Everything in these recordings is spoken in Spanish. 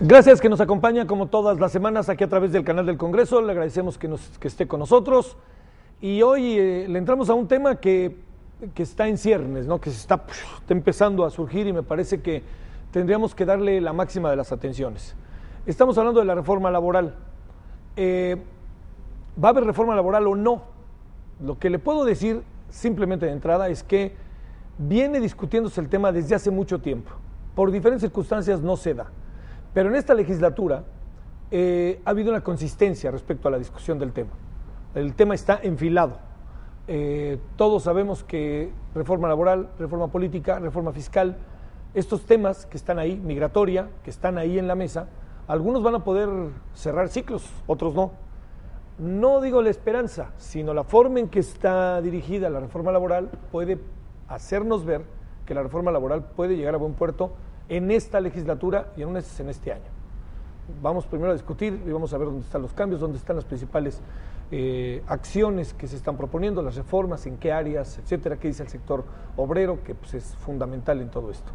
Gracias que nos acompaña como todas las semanas aquí a través del canal del Congreso. Le agradecemos que esté con nosotros. Y hoy le entramos a un tema que está en ciernes, ¿no? Que está empezando a surgir y me parece que tendríamos que darle la máxima de las atenciones. Estamos hablando de la reforma laboral. ¿Va a haber reforma laboral o no? Lo que le puedo decir simplemente de entrada es que viene discutiéndose el tema desde hace mucho tiempo. Por diferentes circunstancias no se da. Pero en esta legislatura ha habido una consistencia respecto a la discusión del tema. El tema está enfilado. Todos sabemos que reforma laboral, reforma política, reforma fiscal, estos temas que están ahí, migratoria, que están ahí en la mesa, algunos van a poder cerrar ciclos, otros no. No digo la esperanza, sino la forma en que está dirigida la reforma laboral puede hacernos ver que la reforma laboral puede llegar a buen puerto en esta legislatura y en este año. Vamos primero a discutir y vamos a ver dónde están los cambios, dónde están las principales acciones que se están proponiendo, las reformas, en qué áreas, etcétera, qué dice el sector obrero, que pues, es fundamental en todo esto.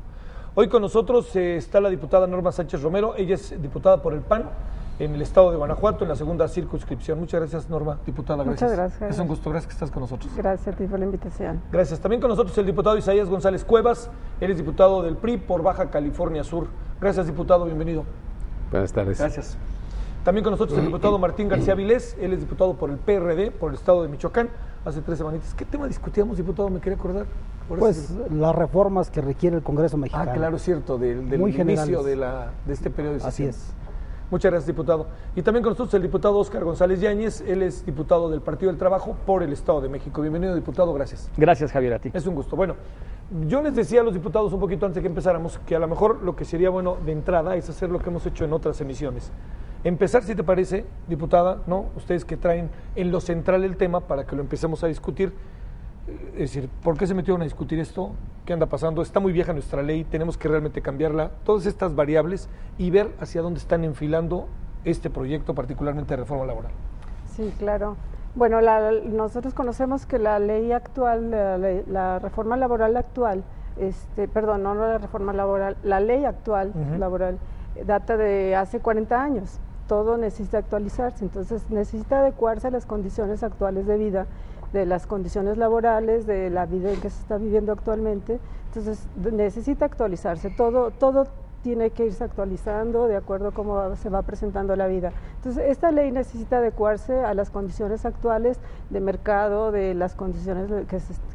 Hoy con nosotros está la diputada Norma Sánchez Romero. Ella es diputada por el PAN en el estado de Guanajuato, en la segunda circunscripción. Muchas gracias, Norma, diputada. Gracias. Muchas gracias. Es un gusto, gracias que estás con nosotros. Gracias a ti por la invitación. Gracias. También con nosotros el diputado Isaías González Cuevas. Él es diputado del PRI por Baja California Sur. Gracias, diputado, bienvenido. Buenas tardes. Gracias. También con nosotros el diputado Martín García Vilés. Él es diputado por el PRD, por el estado de Michoacán. Hace 3 semanitas. ¿Qué tema discutíamos, diputado? Me quería acordar. Pues las reformas que requiere el Congreso mexicano. Ah, claro, es cierto, del inicio de este periodo de sesión. Así es. Muchas gracias, diputado. Y también con nosotros el diputado Óscar González Yáñez. Él es diputado del Partido del Trabajo por el Estado de México. Bienvenido, diputado, gracias. Gracias, Javier, a ti. Es un gusto. Bueno, yo les decía a los diputados un poquito antes de que empezáramos que a lo mejor lo que sería bueno de entrada es hacer lo que hemos hecho en otras emisiones. Empezar, si te parece, diputada, ¿no? Ustedes que traen en lo central el tema para que lo empecemos a discutir. Es decir, ¿por qué se metieron a discutir esto? ¿Qué anda pasando? Está muy vieja nuestra ley, tenemos que realmente cambiarla. Todas estas variables y ver hacia dónde están enfilando este proyecto, particularmente de reforma laboral. Sí, claro. Bueno, nosotros conocemos que la ley actual, la reforma laboral actual, perdón, no la reforma laboral, la ley actual laboral data de hace 40 años. Todo necesita actualizarse, entonces necesita adecuarse a las condiciones actuales de vida, de las condiciones laborales, de la vida en que se está viviendo actualmente. Entonces necesita actualizarse, todo tiene que irse actualizando de acuerdo a cómo se va presentando la vida. Entonces esta ley necesita adecuarse a las condiciones actuales de mercado, de las condiciones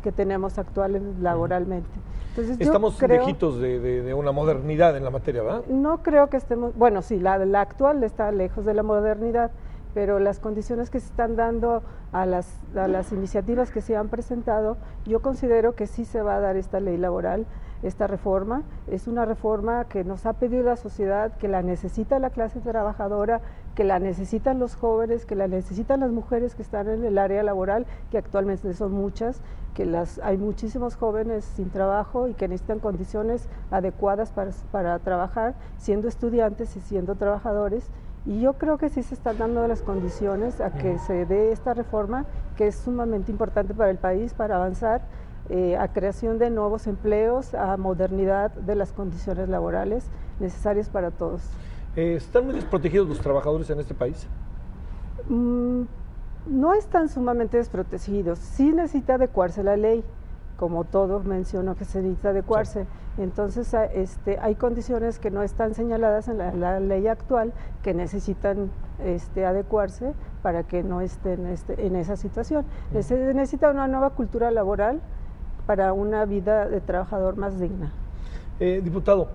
que tenemos actuales laboralmente. Entonces, estamos lejitos de una modernidad en la materia, ¿verdad? No creo que estemos, bueno, sí, la actual está lejos de la modernidad, pero las condiciones que se están dando a las iniciativas que se han presentado, yo considero que sí se va a dar esta ley laboral, esta reforma. Es una reforma que nos ha pedido la sociedad, que la necesita la clase trabajadora, que la necesitan los jóvenes, que la necesitan las mujeres que están en el área laboral, que actualmente son muchas, que hay muchísimos jóvenes sin trabajo y que necesitan condiciones adecuadas para trabajar, siendo estudiantes y siendo trabajadores. Y yo creo que sí se están dando las condiciones a que se dé esta reforma, que es sumamente importante para el país, para avanzar a creación de nuevos empleos, a modernidad de las condiciones laborales necesarias para todos. ¿Están muy desprotegidos los trabajadores en este país? No están sumamente desprotegidos, sí necesita adecuarse la ley, como todos menciono que se necesita adecuarse. Sí. Entonces hay condiciones que no están señaladas en la ley actual que necesitan adecuarse para que no estén en esa situación. Se necesita una nueva cultura laboral para una vida de trabajador más digna. Diputado,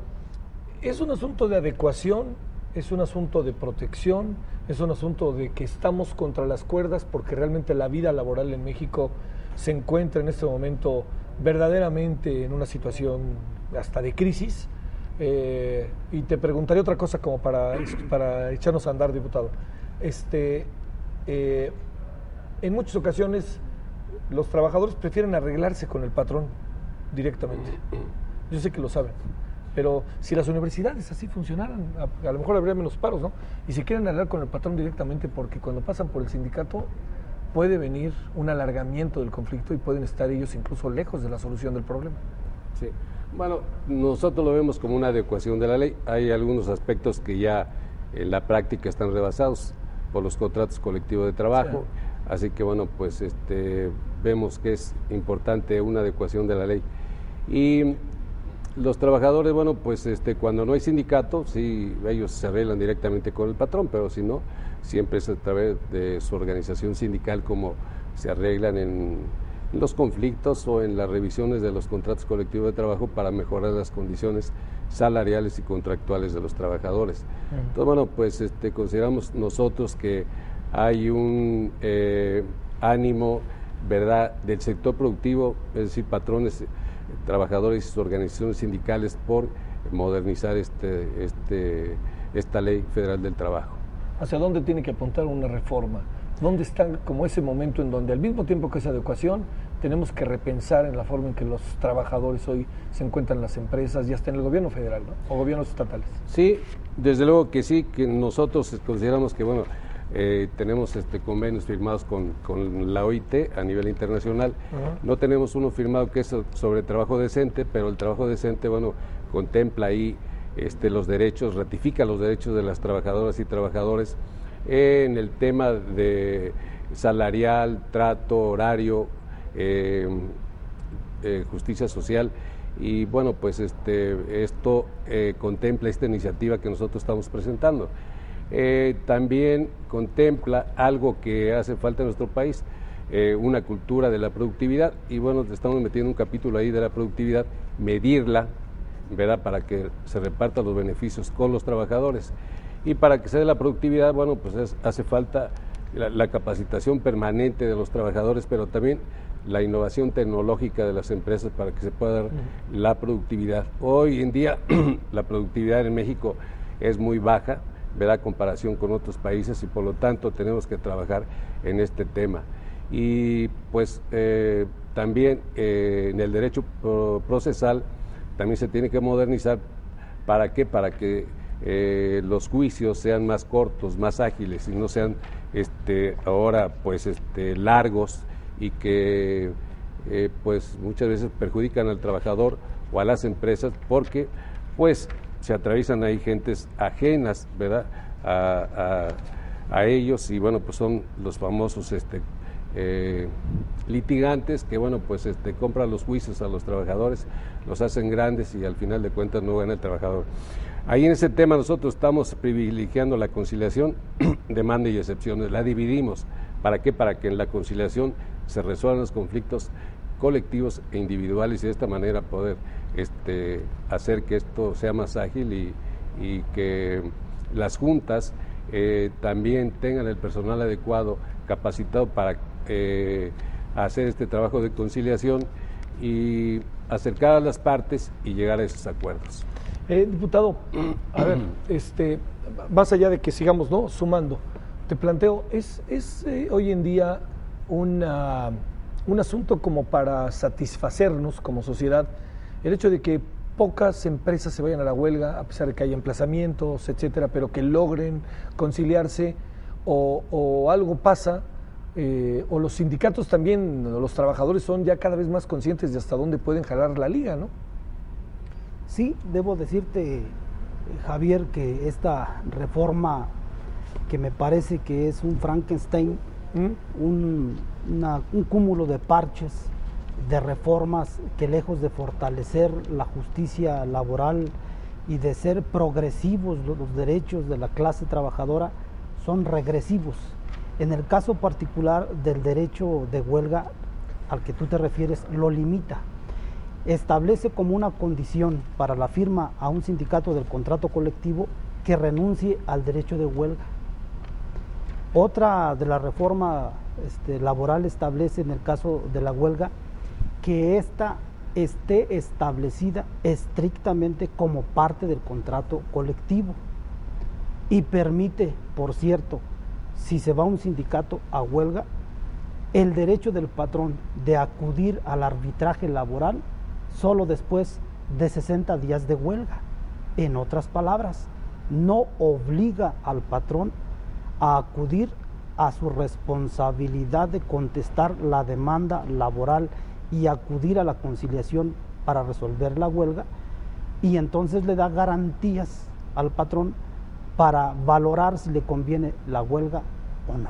¿es un asunto de adecuación? ¿Es un asunto de protección? ¿Es un asunto de que estamos contra las cuerdas porque realmente la vida laboral en México se encuentra en este momento verdaderamente en una situación hasta de crisis? Y te preguntaré otra cosa como para echarnos a andar, diputado. En muchas ocasiones los trabajadores prefieren arreglarse con el patrón directamente. Yo sé que lo saben, pero si las universidades así funcionaran, a lo mejor habría menos paros, ¿no? Y si quieren arreglar con el patrón directamente, porque cuando pasan por el sindicato puede venir un alargamiento del conflicto y pueden estar ellos incluso lejos de la solución del problema. Sí. Bueno, nosotros lo vemos como una adecuación de la ley. Hay algunos aspectos que ya en la práctica están rebasados por los contratos colectivos de trabajo, sí. Así que bueno, pues vemos que es importante una adecuación de la ley. Y los trabajadores, bueno, pues cuando no hay sindicato, sí, ellos se arreglan directamente con el patrón, pero si no, siempre es a través de su organización sindical como se arreglan en los conflictos o en las revisiones de los contratos colectivos de trabajo para mejorar las condiciones salariales y contractuales de los trabajadores. Entonces, bueno, pues consideramos nosotros que hay un ánimo, ¿verdad?, del sector productivo, es decir, patrones, trabajadores y sus organizaciones sindicales por modernizar esta ley federal del trabajo. ¿Hacia dónde tiene que apuntar una reforma? ¿Dónde está como ese momento en donde al mismo tiempo que esa adecuación tenemos que repensar en la forma en que los trabajadores hoy se encuentran en las empresas y hasta en el gobierno federal, ¿no? O gobiernos estatales? Sí, desde luego que sí, que nosotros consideramos que, bueno, tenemos convenios firmados con la OIT a nivel internacional. No tenemos uno firmado que es sobre trabajo decente, pero el trabajo decente, bueno, contempla ahí los derechos, ratifica los derechos de las trabajadoras y trabajadores en el tema de salarial, trato, horario, justicia social. Y bueno, pues esto contempla esta iniciativa que nosotros estamos presentando. También contempla algo que hace falta en nuestro país, una cultura de la productividad, y bueno, estamos metiendo un capítulo ahí de la productividad, medirla, ¿verdad?, para que se repartan los beneficios con los trabajadores. Y para que se dé la productividad, bueno, pues hace falta la capacitación permanente de los trabajadores, pero también la innovación tecnológica de las empresas para que se pueda dar la productividad. Hoy en día la productividad en México es muy baja, ¿verdad?, comparación con otros países, y por lo tanto tenemos que trabajar en este tema. Y pues también en el derecho procesal también se tiene que modernizar. ¿Para qué? Para que los juicios sean más cortos, más ágiles, y no sean ahora pues largos, y que pues muchas veces perjudican al trabajador o a las empresas, porque pues se atraviesan ahí gentes ajenas, ¿verdad?, a ellos, y bueno, pues son los famosos litigantes que, bueno, pues compran los juicios a los trabajadores, los hacen grandes y al final de cuentas no gana el trabajador. Ahí en ese tema nosotros estamos privilegiando la conciliación, demanda y excepciones, la dividimos. ¿Para qué? Para que en la conciliación se resuelvan los conflictos colectivos e individuales, y de esta manera poder hacer que esto sea más ágil y que las juntas también tengan el personal adecuado, capacitado para hacer este trabajo de conciliación y acercar a las partes y llegar a esos acuerdos. Diputado, a ver, más allá de que sigamos, ¿no?, sumando, te planteo, ¿es hoy en día un asunto como para satisfacernos como sociedad el hecho de que pocas empresas se vayan a la huelga, a pesar de que haya emplazamientos, etcétera, pero que logren conciliarse, o algo pasa, o los sindicatos también, los trabajadores son ya cada vez más conscientes de hasta dónde pueden jalar la liga, ¿no? Sí, debo decirte, Javier, que esta reforma, que me parece que es un Frankenstein, un cúmulo de parches, de reformas que, lejos de fortalecer la justicia laboral y de ser progresivos los derechos de la clase trabajadora, son regresivos. En el caso particular del derecho de huelga al que tú te refieres, lo limita. Establece como una condición para la firma a un sindicato del contrato colectivo que renuncie al derecho de huelga. Otra de la reforma laboral establece, en el caso de la huelga, que ésta esté establecida estrictamente como parte del contrato colectivo, y permite, por cierto, si se va un sindicato a huelga, el derecho del patrón de acudir al arbitraje laboral solo después de 60 días de huelga. En otras palabras, no obliga al patrón a acudir a su responsabilidad de contestar la demanda laboral y acudir a la conciliación para resolver la huelga y entonces le da garantías al patrón para valorar si le conviene la huelga o no.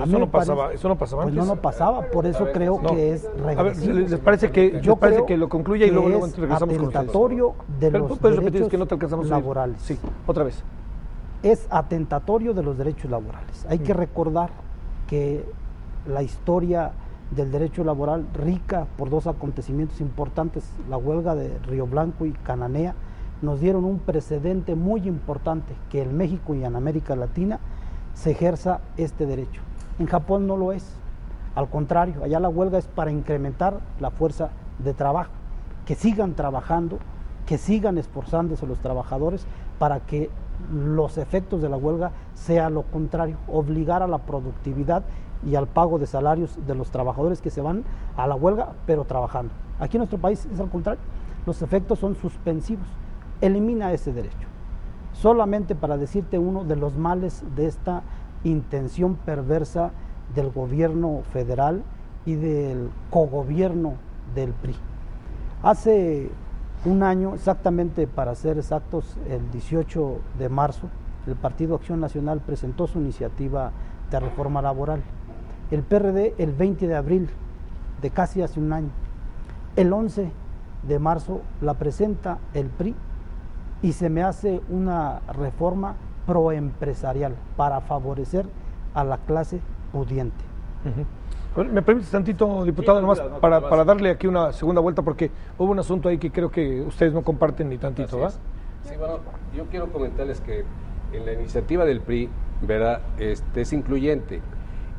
Eso no pasaba pues antes. no pasaba, por eso creo que es regresivo. A ver, ¿les parece que lo concluya y luego regresamos con ustedes? Atentatorio de los derechos que no te alcanzamos laborales. Sí, otra vez. Es atentatorio de los derechos laborales. Hay que recordar que la historia del derecho laboral, rica por dos acontecimientos importantes, la huelga de Río Blanco y Cananea, nos dieron un precedente muy importante, que en México y en América Latina se ejerza este derecho. En Japón no lo es, al contrario, allá la huelga es para incrementar la fuerza de trabajo, que sigan trabajando, que sigan esforzándose los trabajadores para que los efectos de la huelga sea lo contrario, obligar a la productividad y al pago de salarios de los trabajadores que se van a la huelga, pero trabajando. Aquí en nuestro país es al contrario, los efectos son suspensivos, elimina ese derecho. Solamente para decirte uno de los males de esta intención perversa del gobierno federal y del cogobierno del PRI. Hace un año, exactamente para ser exactos, el 18 de marzo, el Partido Acción Nacional presentó su iniciativa de reforma laboral. El PRD el 20 de abril de casi hace un año. El 11 de marzo la presenta el PRI y se me hace una reforma proempresarial para favorecer a la clase pudiente. ¿Me permites tantito, diputado, nomás para darle aquí una segunda vuelta, porque hubo un asunto ahí que creo que ustedes no comparten ni tantito, ¿verdad? Sí, bueno, yo quiero comentarles que en la iniciativa del PRI, ¿verdad?, es incluyente,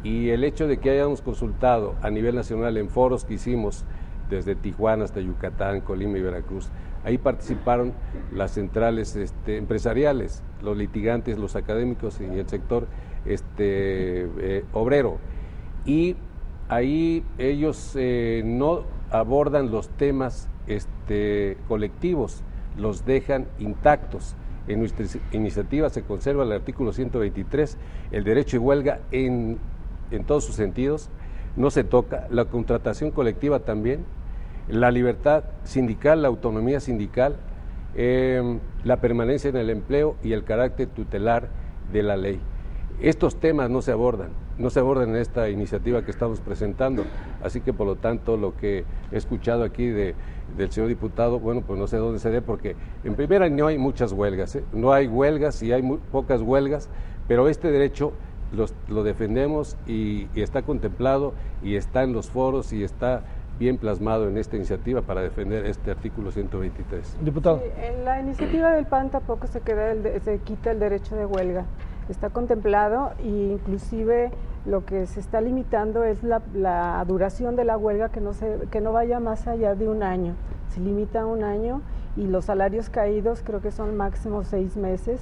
y el hecho de que hayamos consultado a nivel nacional en foros que hicimos desde Tijuana hasta Yucatán, Colima y Veracruz, ahí participaron las centrales empresariales, los litigantes, los académicos y el sector obrero. Y ahí ellos no abordan los temas colectivos, los dejan intactos. En nuestra iniciativa se conserva el artículo 123, el derecho de huelga en todos sus sentidos, no se toca, la contratación colectiva también, la libertad sindical, la autonomía sindical, la permanencia en el empleo y el carácter tutelar de la ley. Estos temas no se abordan en esta iniciativa que estamos presentando, así que por lo tanto lo que he escuchado aquí del señor diputado, bueno, pues no sé dónde se dé, porque en primera no hay muchas huelgas, no hay huelgas y hay muy pocas huelgas, pero este derecho lo defendemos y está contemplado y está en los foros y está bien plasmado en esta iniciativa para defender este artículo 123. Diputado. Sí, en la iniciativa del PAN tampoco se quita el derecho de huelga. Está contemplado e inclusive lo que se está limitando es la duración de la huelga, que no vaya más allá de un año. Se limita a un año y los salarios caídos creo que son máximo 6 meses.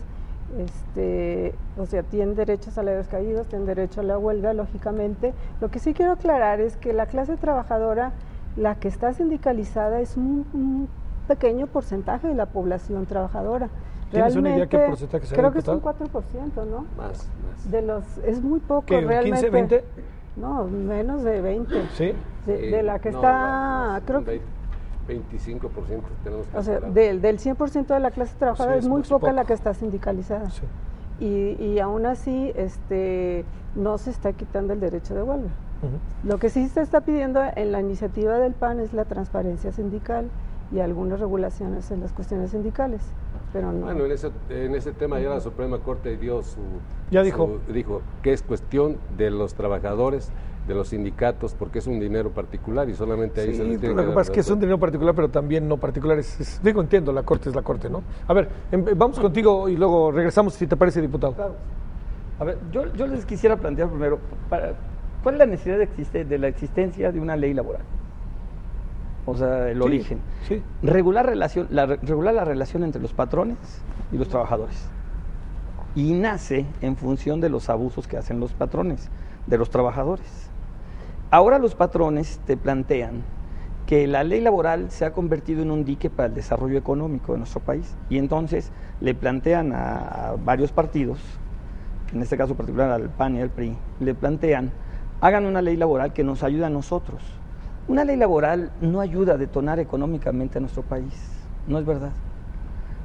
O sea, tienen derecho a salarios caídos, tienen derecho a la huelga, lógicamente. Lo que sí quiero aclarar es que la clase trabajadora, la que está sindicalizada, es un pequeño porcentaje de la población trabajadora. ¿Tienes una idea qué porcentaje será? Creo que es un 4%, ¿no? Más. Es muy poco, ¿Qué, realmente. 15, 20? No, menos de 20. ¿Sí? De la que está, creo que 25% tenemos que o sea, hablar. del 100% de la clase trabajadora Sí, es muy es poca poco. la que está sindicalizada. Sí. Y aún así no se está quitando el derecho de huelga. Lo que sí se está pidiendo en la iniciativa del PAN es la transparencia sindical y algunas regulaciones en las cuestiones sindicales, pero no. Bueno, en ese tema ya la Suprema Corte dijo dijo que es cuestión de los trabajadores, de los sindicatos, porque es un dinero particular y solamente ahí Sí, se les tiene lo que dar pasa es que es un razón. dinero particular, pero también no particular. Digo, entiendo, la Corte es la Corte, ¿no? A ver, vamos contigo y luego regresamos, si te parece, diputado. Claro. A ver, yo les quisiera plantear primero, ¿cuál es la necesidad de la existencia de una ley laboral? O sea, el origen. Sí. Regular la relación entre los patrones y los trabajadores. Y nace en función de los abusos que hacen los patrones de los trabajadores. Ahora los patrones te plantean que la ley laboral se ha convertido en un dique para el desarrollo económico de nuestro país, y entonces le plantean a varios partidos, en este caso particular al PAN y al PRI, le plantean, hagan una ley laboral que nos ayude a nosotros Una ley laboral no ayuda a detonar económicamente a nuestro país, no es verdad.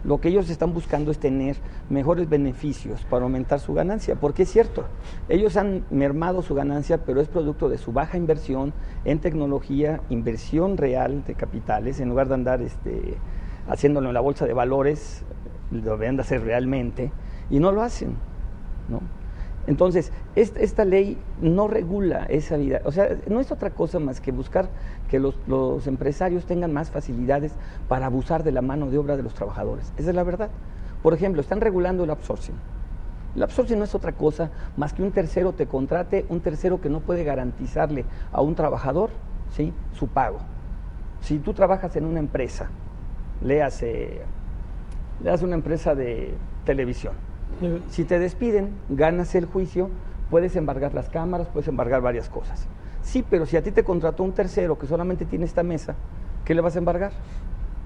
Lo que ellos están buscando es tener mejores beneficios para aumentar su ganancia, porque es cierto, ellos han mermado su ganancia, pero es producto de su baja inversión en tecnología, inversión real de capitales, en lugar de andar haciéndolo en la bolsa de valores, lo deberían de hacer realmente, y no lo hacen, ¿no? Entonces, esta ley no regula esa vida, o sea, no es otra cosa más que buscar que los empresarios tengan más facilidades para abusar de la mano de obra de los trabajadores. Esa es la verdad. Por ejemplo, están regulando el outsourcing. El outsourcing no es otra cosa más que un tercero te contrate, un tercero que no puede garantizarle a un trabajador, ¿sí?, su pago. Si tú trabajas en una empresa, le hace una empresa de televisión. Si te despiden, ganas el juicio, puedes embargar las cámaras, puedes embargar varias cosas. Sí, pero si a ti te contrató un tercero que solamente tiene esta mesa, ¿qué le vas a embargar?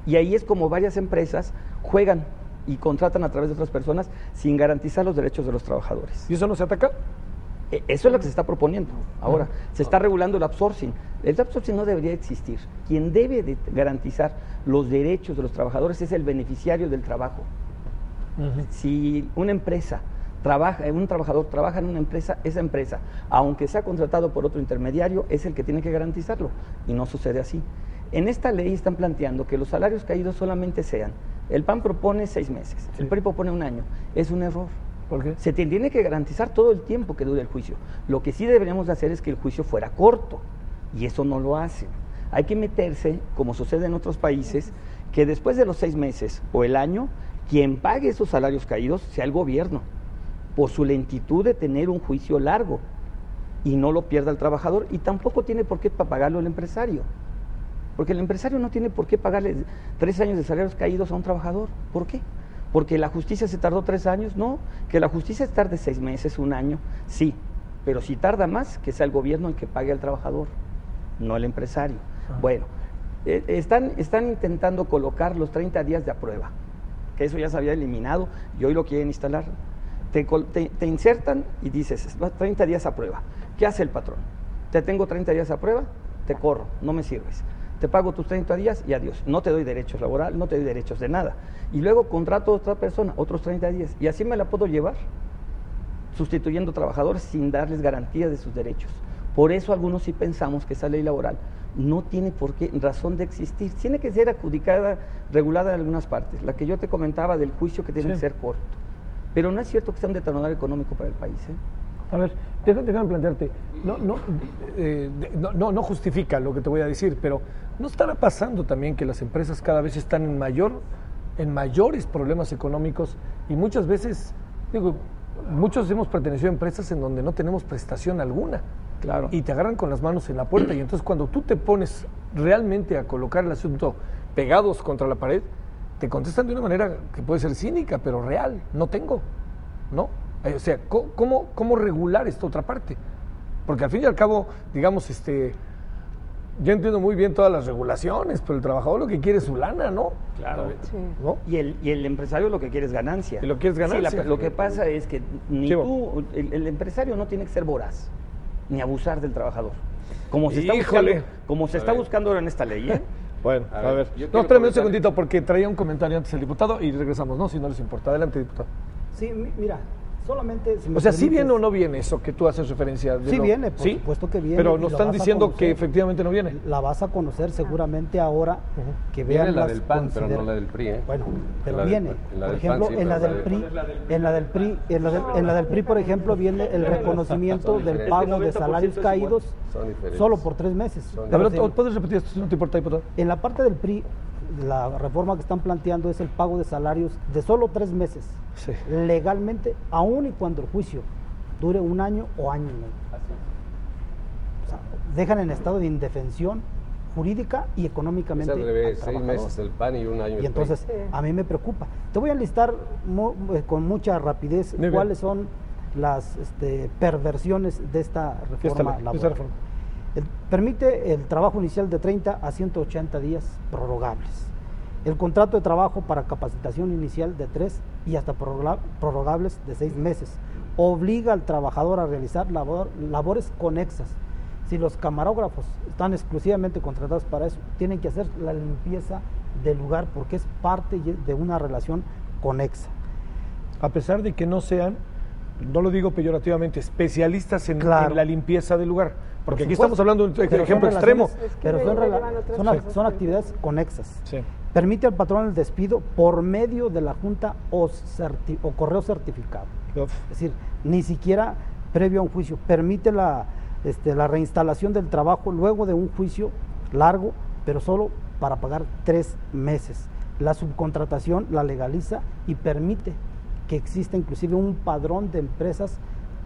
Y ahí es como varias empresas juegan y contratan a través de otras personas sin garantizar los derechos de los trabajadores. ¿Y eso no se ataca? Eso es lo que se está proponiendo. Ahora, se está regulando el outsourcing. El outsourcing no debería existir. Quien debe de garantizar los derechos de los trabajadores es el beneficiario del trabajo. Si una empresa un trabajador trabaja en una empresa, esa empresa, aunque sea contratado por otro intermediario, es el que tiene que garantizarlo, y no sucede así. En esta ley están planteando que los salarios caídos solamente sean, el PAN propone 6 meses, el PRI propone 1 año, es un error. ¿Por qué? Se tiene que garantizar todo el tiempo que dure el juicio. Lo que sí deberíamos de hacer es que el juicio fuera corto, y eso no lo hacen. Hay que meterse, como sucede en otros países, que después de los 6 meses o el año, quien pague esos salarios caídos sea el gobierno, por su lentitud de tener un juicio largo, y no lo pierda el trabajador, y tampoco tiene por qué pagarlo el empresario, porque el empresario no tiene por qué pagarle 3 años de salarios caídos a un trabajador. ¿Por qué? Porque la justicia se tardó 3 años, no, que la justicia tarde 6 meses, 1 año, sí, pero si tarda más, que sea el gobierno el que pague al trabajador, no el empresario. Bueno, están intentando colocar los 30 días de aprueba, que eso ya se había eliminado y hoy lo quieren instalar. Te insertan y dices, 30 días a prueba. ¿Qué hace el patrón? Te tengo 30 días a prueba, te corro, no me sirves. Te pago tus 30 días y adiós. No te doy derechos laborales, no te doy derechos de nada. Y luego contrato a otra persona, otros 30 días. Y así me la puedo llevar, sustituyendo trabajadores sin darles garantía de sus derechos. Por eso algunos sí pensamos que esa ley laboral no tiene por qué razón de existir. Tiene que ser adjudicada, regulada en algunas partes. La que yo te comentaba del juicio que tiene que ser corto. Pero no es cierto que sea un detonador económico para el país, ¿eh? A ver, déjame plantearte, no justifica lo que te voy a decir, pero ¿no estará pasando también que las empresas cada vez están en mayores problemas económicos y muchas veces, muchos hemos pertenecido a empresas en donde no tenemos prestación alguna? Claro. Y te agarran con las manos en la puerta, y entonces cuando tú te pones realmente a colocar el asunto pegados contra la pared, te contestan de una manera que puede ser cínica, pero real. No tengo, ¿no? O sea, ¿cómo regular esta otra parte? Porque al fin y al cabo, digamos, yo entiendo muy bien todas las regulaciones, pero el trabajador lo que quiere es su lana, ¿no? Claro. Sí. ¿No? Y el empresario lo que quiere es ganancia. Y lo que quiere es ganancia. Sí, lo que pasa es que el empresario no tiene que ser voraz, ni abusar del trabajador. Como se está buscando ahora en esta ley, ¿eh? Bueno, a ver. No, espérame un segundito, porque traía un comentario antes el diputado y regresamos, ¿no? Si no les importa. Adelante, diputado. Sí, mira, solamente... Si ¿sí viene o no viene eso que tú haces referencia? Sí viene, por supuesto que viene. Pero nos están diciendo que efectivamente no viene. La vas a conocer seguramente ahora que vean la del PAN, pero no la del PRI, ¿eh? Bueno, pero viene. Por ejemplo, en la del PRI, por ejemplo, viene el reconocimiento del pago de salarios caídos solo por 3 meses. A ver, ¿puedes repetir esto si no te importa, diputado? En la parte del PRI, la reforma que están planteando es el pago de salarios de solo 3 meses, legalmente, aun y cuando el juicio dure 1 año o año y medio. O sea, dejan en estado de indefensión jurídica y económicamente. Es al revés, 6 meses el PAN y 1 año. Y entonces, a mí me preocupa. Te voy a enlistar con mucha rapidez cuáles son las perversiones de esta reforma laboral. Permite el trabajo inicial de 30 a 180 días prorrogables. El contrato de trabajo para capacitación inicial de 3 y hasta prorrogables de 6 meses. Obliga al trabajador a realizar labores conexas Si los camarógrafos están exclusivamente contratados para eso, tienen que hacer la limpieza del lugar porque es parte de una relación conexa. A pesar de que no sean, no lo digo peyorativamente, especialistas en la limpieza del lugar. Porque aquí estamos hablando de un ejemplo extremo. Pero son actividades conexas. Sí. Permite al patrón el despido por medio de la junta o correo certificado. Es decir, ni siquiera previo a un juicio. Permite la reinstalación del trabajo luego de un juicio largo, pero solo para pagar 3 meses. La subcontratación la legaliza y permite que exista inclusive un padrón de empresas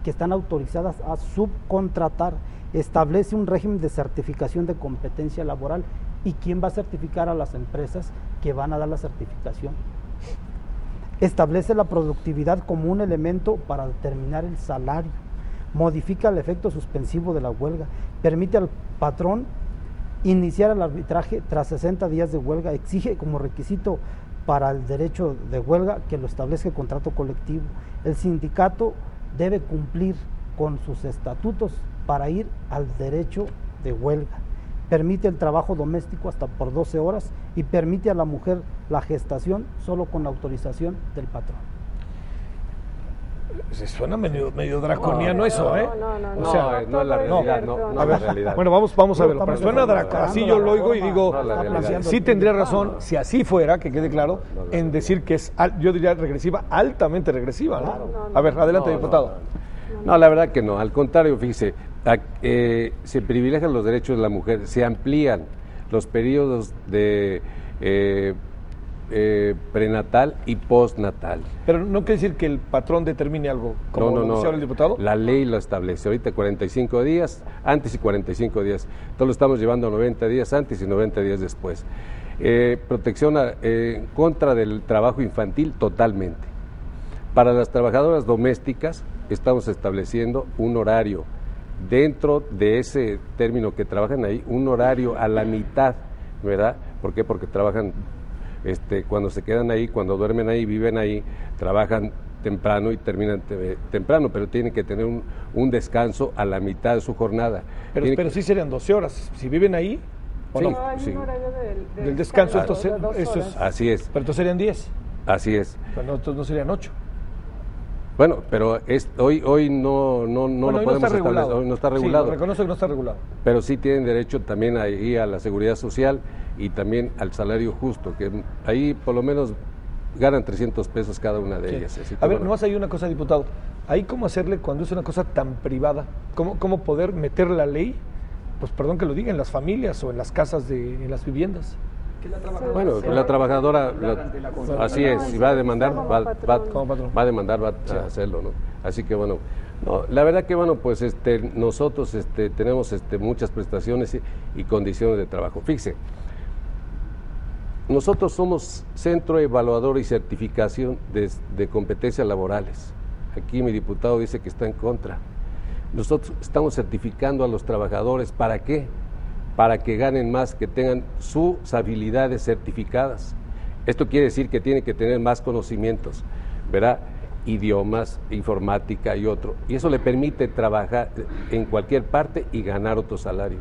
que están autorizadas a subcontratar. Establece un régimen de certificación de competencia laboral. ¿Y quién va a certificar a las empresas que van a dar la certificación? Establece la productividad como un elemento para determinar el salario. Modifica el efecto suspensivo de la huelga. Permite al patrón iniciar el arbitraje tras 60 días de huelga. Exige como requisito para el derecho de huelga que lo establezca el contrato colectivo. El sindicato debe cumplir con sus estatutos para ir al derecho de huelga. Permite el trabajo doméstico hasta por 12 horas y permite a la mujer la gestación solo con la autorización del patrón. Se suena medio draconiano eso, ¿eh? No, o sea, no es la realidad, no es la realidad. Bueno, vamos a verlo. Pero suena draconiano. Así yo lo oigo y digo, sí tendría razón, si así fuera, que quede claro, en decir que es, yo diría regresiva, altamente regresiva, ¿no? A ver, adelante, diputado. No, la verdad que no, al contrario, fíjese, se privilegian los derechos de la mujer, se amplían los periodos de prenatal y postnatal. Pero no quiere decir que el patrón determine algo, como lo decía el diputado. La ley lo establece, ahorita 45 días, antes y 45 días, todo lo estamos llevando a 90 días antes y 90 días después. Protección en contra del trabajo infantil totalmente. Para las trabajadoras domésticas estamos estableciendo un horario, dentro de ese término que trabajan ahí, un horario a la mitad, ¿verdad? ¿Por qué? Porque trabajan, cuando se quedan ahí, cuando duermen ahí, viven ahí, trabajan temprano y terminan temprano, pero tienen que tener un descanso a la mitad de su jornada. Pero sí serían 12 horas, si viven ahí, ¿o sí, no? No, hay sí. un horario del descanso, descanso de 2 eso es, horas. Así es. Pero entonces serían 10, Así es. pero no serían 8. Bueno, pero hoy no Bueno, lo podemos establecer, hoy no está regulado. Sí, reconozco que no está regulado. Pero sí tienen derecho también ahí a la seguridad social y también al salario justo, que ahí por lo menos ganan 300 pesos cada una de ellas. Así que, A ver, bueno. nomás hay una cosa, diputado. ¿Ahí cómo hacerle cuando es una cosa tan privada? ¿Cómo poder meter la ley, pues perdón que lo diga, en las familias o en las casas, en las viviendas? Bueno, la trabajadora, así es, si va a demandar, va a demandar, va a hacerlo, ¿no? Así que bueno, no, la verdad que bueno, pues nosotros tenemos muchas prestaciones y condiciones de trabajo. Fíjese, nosotros somos Centro Evaluador y Certificación de Competencias Laborales. Aquí mi diputado dice que está en contra. Nosotros estamos certificando a los trabajadores, ¿para qué? Para que ganen más, que tengan sus habilidades certificadas. Esto quiere decir que tienen que tener más conocimientos, ¿verdad? Idiomas, informática y otro. Y eso le permite trabajar en cualquier parte y ganar otro salario.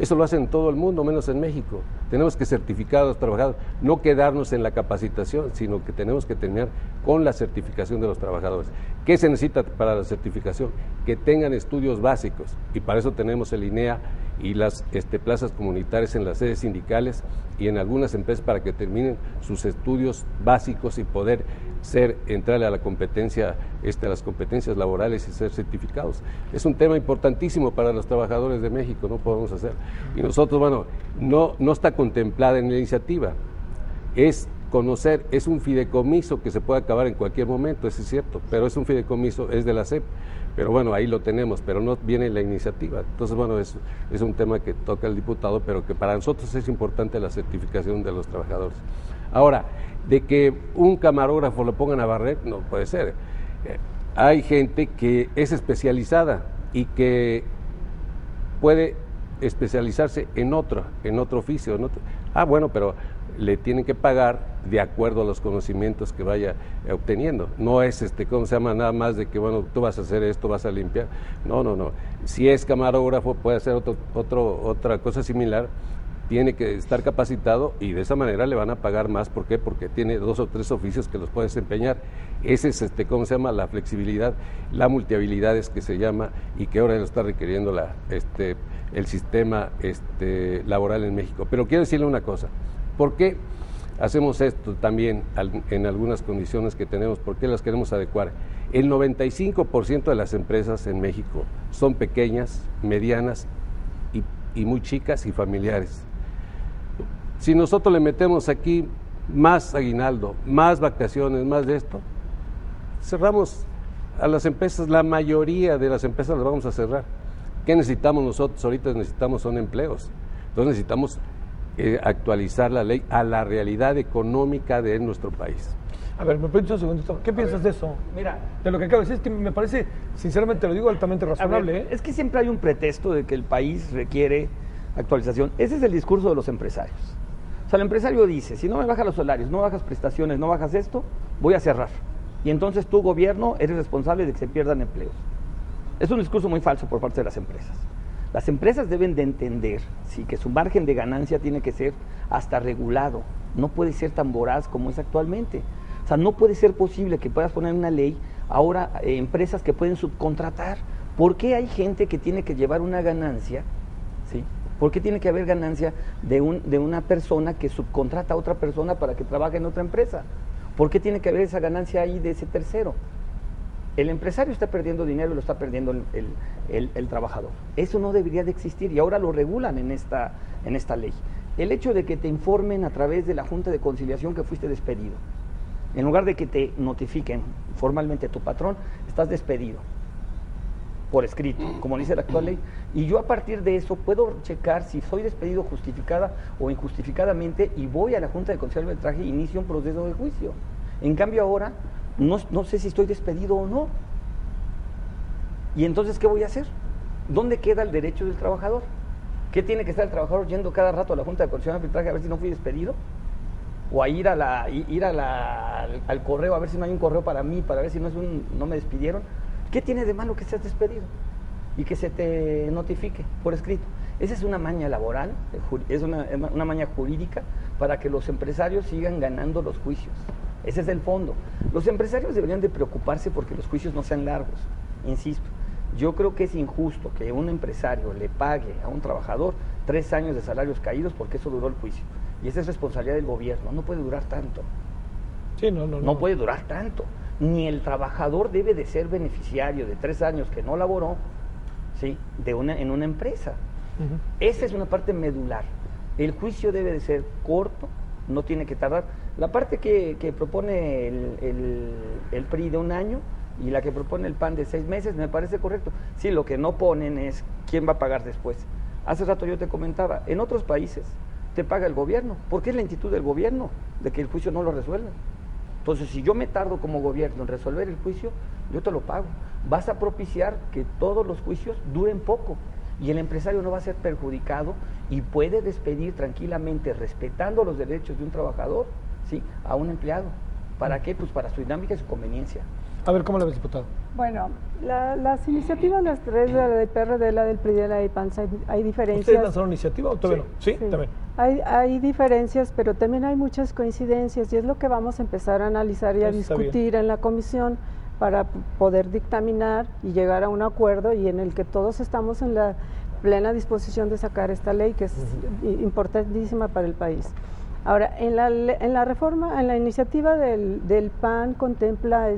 Eso lo hacen en todo el mundo, menos en México. Tenemos que certificar a los trabajadores, no quedarnos en la capacitación, sino que tenemos que terminar con la certificación de los trabajadores. ¿Qué se necesita para la certificación? Que tengan estudios básicos, y para eso tenemos el INEA y las plazas comunitarias en las sedes sindicales y en algunas empresas para que terminen sus estudios básicos y poder entrarle a la competencia, a las competencias laborales y ser certificados. Es un tema importantísimo para los trabajadores de México, no podemos hacer. Y nosotros, bueno, no está contemplada en la iniciativa. Es conocer, es un fideicomiso que se puede acabar en cualquier momento, eso es cierto, pero es un fideicomiso, es de la SEP. Pero bueno, ahí lo tenemos, pero no viene la iniciativa. Entonces, bueno, es un tema que toca el diputado, pero que para nosotros es importante la certificación de los trabajadores. Ahora, de que un camarógrafo lo pongan a barrer, no puede ser. Hay gente que es especializada y que puede especializarse en otro oficio. Bueno, pero le tienen que pagar de acuerdo a los conocimientos que vaya obteniendo. No es, ¿cómo se llama? Nada más de que, bueno, tú vas a hacer esto, vas a limpiar. No. Si es camarógrafo, puede hacer otra cosa similar, tiene que estar capacitado y de esa manera le van a pagar más. ¿Por qué? Porque tiene 2 o 3 oficios que los puede desempeñar. Ese es, ¿cómo se llama? La flexibilidad, la multihabilidad es que se llama, y que ahora lo está requiriendo el sistema laboral en México. Pero quiero decirle una cosa, ¿por qué hacemos esto también en algunas condiciones que tenemos? ¿Por qué las queremos adecuar? El 95% de las empresas en México son pequeñas, medianas y muy chicas y familiares. Si nosotros le metemos aquí más aguinaldo, más vacaciones, más de esto, cerramos a las empresas, la mayoría de las empresas las vamos a cerrar. ¿Qué necesitamos nosotros? Ahorita son empleos. Entonces necesitamos actualizar la ley a la realidad económica de nuestro país. A ver, me permites un segundito. ¿Qué piensas de eso? Mira, de lo que acabo de decir, es que me parece, sinceramente lo digo, altamente razonable. Es que siempre hay un pretexto de que el país requiere actualización. Ese es el discurso de los empresarios. O sea, el empresario dice, si no me bajas los salarios, no bajas prestaciones, no bajas esto, voy a cerrar. Y entonces tú, gobierno, eres responsable de que se pierdan empleos. Es un discurso muy falso por parte de las empresas. Las empresas deben de entender, sí, que su margen de ganancia tiene que ser hasta regulado. No puede ser tan voraz como es actualmente. O sea, no puede ser posible que puedas poner una ley ahora empresas que pueden subcontratar. ¿Por qué hay gente que tiene que llevar una ganancia? ¿Sí? ¿Por qué tiene que haber ganancia de una persona que subcontrata a otra persona para que trabaje en otra empresa? ¿Por qué tiene que haber esa ganancia ahí de ese tercero? El empresario está perdiendo dinero y lo está perdiendo el trabajador. Eso no debería de existir y ahora lo regulan en esta ley. El hecho de que te informen a través de la Junta de Conciliación que fuiste despedido, en lugar de que te notifiquen formalmente tu patrón, estás despedido por escrito, como dice la actual ley, y yo a partir de eso puedo checar si soy despedido justificada o injustificadamente y voy a la Junta de Conciliación de Arbitraje e inicio un proceso de juicio. En cambio ahora no sé si estoy despedido o no. Y entonces, ¿qué voy a hacer? ¿Dónde queda el derecho del trabajador? ¿Qué tiene que estar el trabajador yendo cada rato a la Junta de Conciliación de Arbitraje a ver si no fui despedido? O a ir al correo a ver si no hay un correo para mí, para ver si no me despidieron. ¿Qué tiene de malo que seas despedido y que se te notifique por escrito? Esa es una maña laboral, es una maña jurídica para que los empresarios sigan ganando los juicios. Ese es el fondo. Los empresarios deberían de preocuparse porque los juicios no sean largos. Insisto, yo creo que es injusto que un empresario le pague a un trabajador 3 años de salarios caídos porque eso duró el juicio. Y esa es responsabilidad del gobierno, no puede durar tanto. Sí, no puede durar tanto. Ni el trabajador debe de ser beneficiario de 3 años que no laboró, ¿sí?, en una empresa. Esa es una parte medular. El juicio debe de ser corto, no tiene que tardar. La parte que propone el PRI de 1 año y la que propone el PAN de 6 meses me parece correcto. Sí, lo que no ponen es quién va a pagar después. Hace rato yo te comentaba, en otros países te paga el gobierno, porque es la lentitud del gobierno de que el juicio no lo resuelva. Entonces, si yo me tardo como gobierno en resolver el juicio, yo te lo pago. Vas a propiciar que todos los juicios duren poco y el empresario no va a ser perjudicado y puede despedir tranquilamente, respetando los derechos de un trabajador, ¿sí?, a un empleado. ¿Para qué? Pues para su dinámica y su conveniencia. A ver, ¿cómo la ves, diputado? Bueno, las iniciativas, las tres, la del PRD, la del PRI, de la del PAN, hay diferencias. ¿Ustedes lanzaron iniciativa o todavía no? ¿Sí? También. Hay diferencias, pero también hay muchas coincidencias y es lo que vamos a empezar a analizar y a discutir en la comisión para poder dictaminar y llegar a un acuerdo y en el que todos estamos en la plena disposición de sacar esta ley que es importantísima para el país. Ahora, en la reforma, en la iniciativa del PAN contempla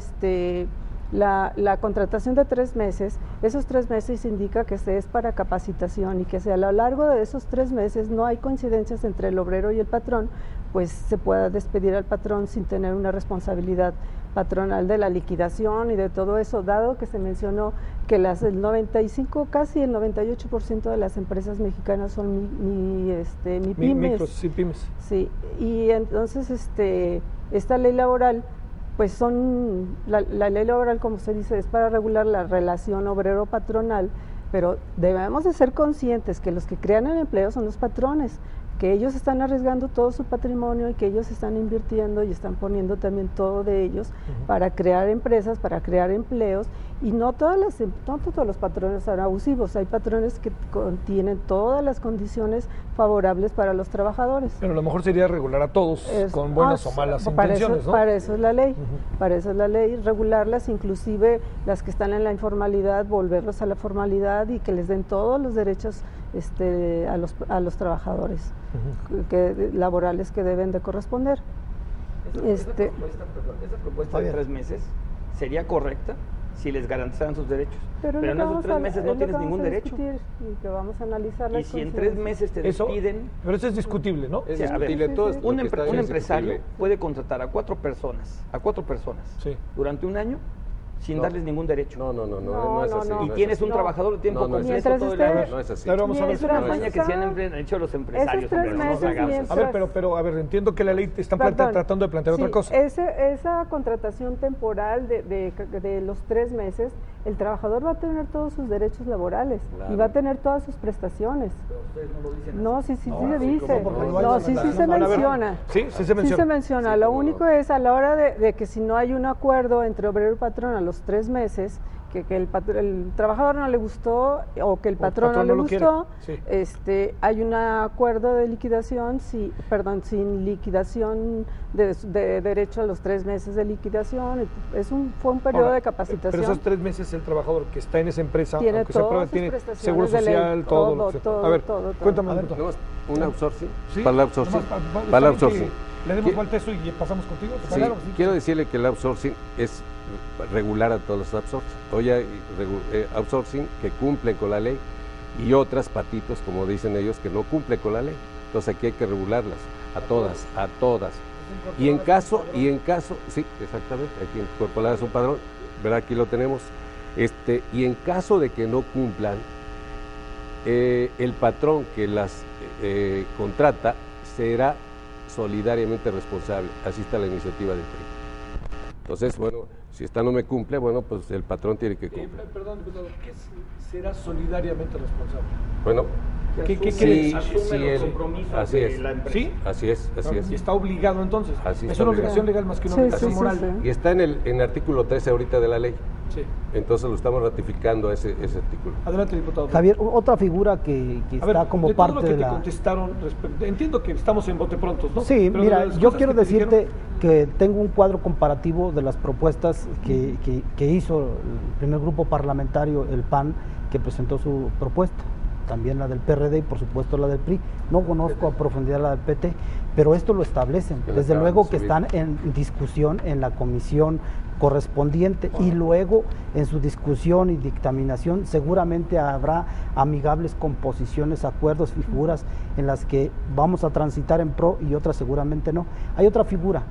la contratación de 3 meses. Esos 3 meses indica que es para capacitación y que si a lo largo de esos 3 meses no hay coincidencias entre el obrero y el patrón, pues se pueda despedir al patrón sin tener una responsabilidad patronal de la liquidación y de todo eso, dado que se mencionó que el 95, casi el 98% de las empresas mexicanas son MIPYMES. Sí, pymes. Sí, y entonces esta ley laboral, pues la ley laboral, como se dice, es para regular la relación obrero-patronal, pero debemos de ser conscientes que los que crean el empleo son los patrones. que ellos están arriesgando todo su patrimonio y que ellos están invirtiendo y están poniendo también todo de ellos para crear empresas, para crear empleos, y no todos los patrones son abusivos, hay patrones que tienen todas las condiciones favorables para los trabajadores. Pero a lo mejor sería regular a todos con buenas o malas intenciones, ¿no? Para eso es la ley, para eso es la ley, regularlas, inclusive las que están en la informalidad, volverlos a la formalidad y que les den todos los derechos a los trabajadores laborales que deben de corresponder. Esa propuesta de 3 meses sería correcta si les garantizaran sus derechos. Pero en esos 3 meses no tienes ningún derecho. Y que vamos a analizar y si en 3 meses te despiden... Pero eso es discutible, ¿no? Es discutible. Un empresario puede contratar a 4 personas, durante un año, sin darles ningún derecho. No es así. Y tienes un trabajador de tiempo completo todo el año. No es así. Pero vamos a ver. Es una maña que se han hecho los empresarios. A ver, entiendo que la ley te está tratando de plantear otra cosa. Esa contratación temporal de los 3 meses, el trabajador va a tener todos sus derechos laborales y va a tener todas sus prestaciones. Pero ustedes no lo dicen. No, sí se dice. No, sí se menciona. Sí se menciona. Lo único es a la hora de que si no hay un acuerdo entre obrero y patrón a los 3 meses, que el trabajador no le gustó o que el patrón no le gustó, hay un acuerdo de liquidación, sin liquidación de derecho a los 3 meses de liquidación. Fue un periodo de capitación. Pero esos 3 meses el trabajador que está en esa empresa, tiene aunque se apruebe, tiene seguro social, todo. A ver, cuéntame. ¿Un outsourcing? ¿Sí? Para el outsourcing. Para el outsourcing. ¿Le demos vuelta a eso y pasamos contigo? Sí, claro, quiero decirle que el outsourcing es regular a todos los outsourcing. Hoy hay outsourcing que cumplen con la ley y otras patitos, como dicen ellos, que no cumplen con la ley. Entonces aquí hay que regularlas, a todas. Y en caso, sí, exactamente, aquí incorporadas a un padrón, ¿verdad? Aquí lo tenemos. Y en caso de que no cumplan, el patrón que las contrata será solidariamente responsable. Así está la iniciativa del PRI. Entonces, bueno, si esta no me cumple, bueno, pues el patrón tiene que cumplir. Perdón, ¿qué será solidariamente responsable? Bueno, ¿qué quiere decir? El compromiso de la empresa. ¿Sí? Así es. ¿Y está obligado entonces? Así es está una obligación legal más que una obligación moral. Y está en el artículo 13 ahorita de la ley. Sí. Entonces lo estamos ratificando ese artículo. Adelante, diputado. Javier, otra figura que está como parte todo lo que te contestaron, entiendo que estamos en bote prontos, ¿no? Sí, pero mira, yo quiero decirte que tengo un cuadro comparativo de las propuestas que hizo el primer grupo parlamentario, el PAN, que presentó su propuesta, también la del PRD y por supuesto la del PRI. No conozco a profundidad la del PT, pero esto lo establecen. Desde luego que están en discusión en la comisión correspondiente y luego en su discusión y dictaminación seguramente habrá amigables composiciones, acuerdos, figuras en las que vamos a transitar en pro y otras seguramente no. Hay otra figura,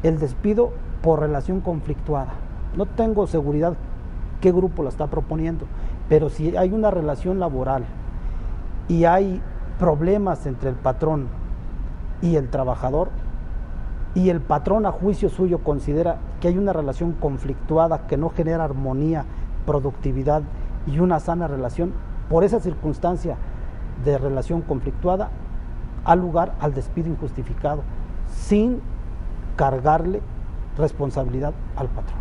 el despido por relación conflictuada. No tengo seguridad qué grupo la está proponiendo, pero si hay una relación laboral y hay problemas entre el patrón y el trabajador, y el patrón a juicio suyo considera que hay una relación conflictuada que no genera armonía, productividad y una sana relación, por esa circunstancia de relación conflictuada, da lugar al despido injustificado, sin cargarle responsabilidad al patrón.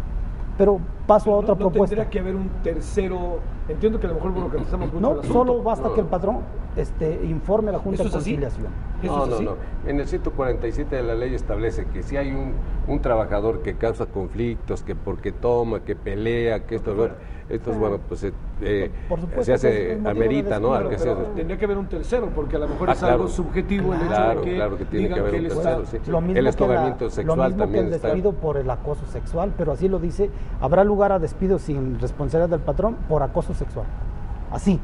Pero paso a otra propuesta. ¿Tendría que haber un tercero? Entiendo que a lo mejor burocratizamos mucho el asunto. Solo basta que el patrón informe a la Junta de Conciliación. No. En el 147 de la ley establece que si hay un trabajador que causa conflictos, que porque toma, que pelea, que esto es bueno, pues se hace amerita, ¿no? Tendría que haber un tercero, porque a lo mejor es algo subjetivo el hecho de que claro que tiene que haber un tercero, sí. El hostigamiento sexual también que el despido por el acoso sexual, pero así lo dice, habrá lugar a despido sin responsabilidad del patrón por acoso sexual. Así,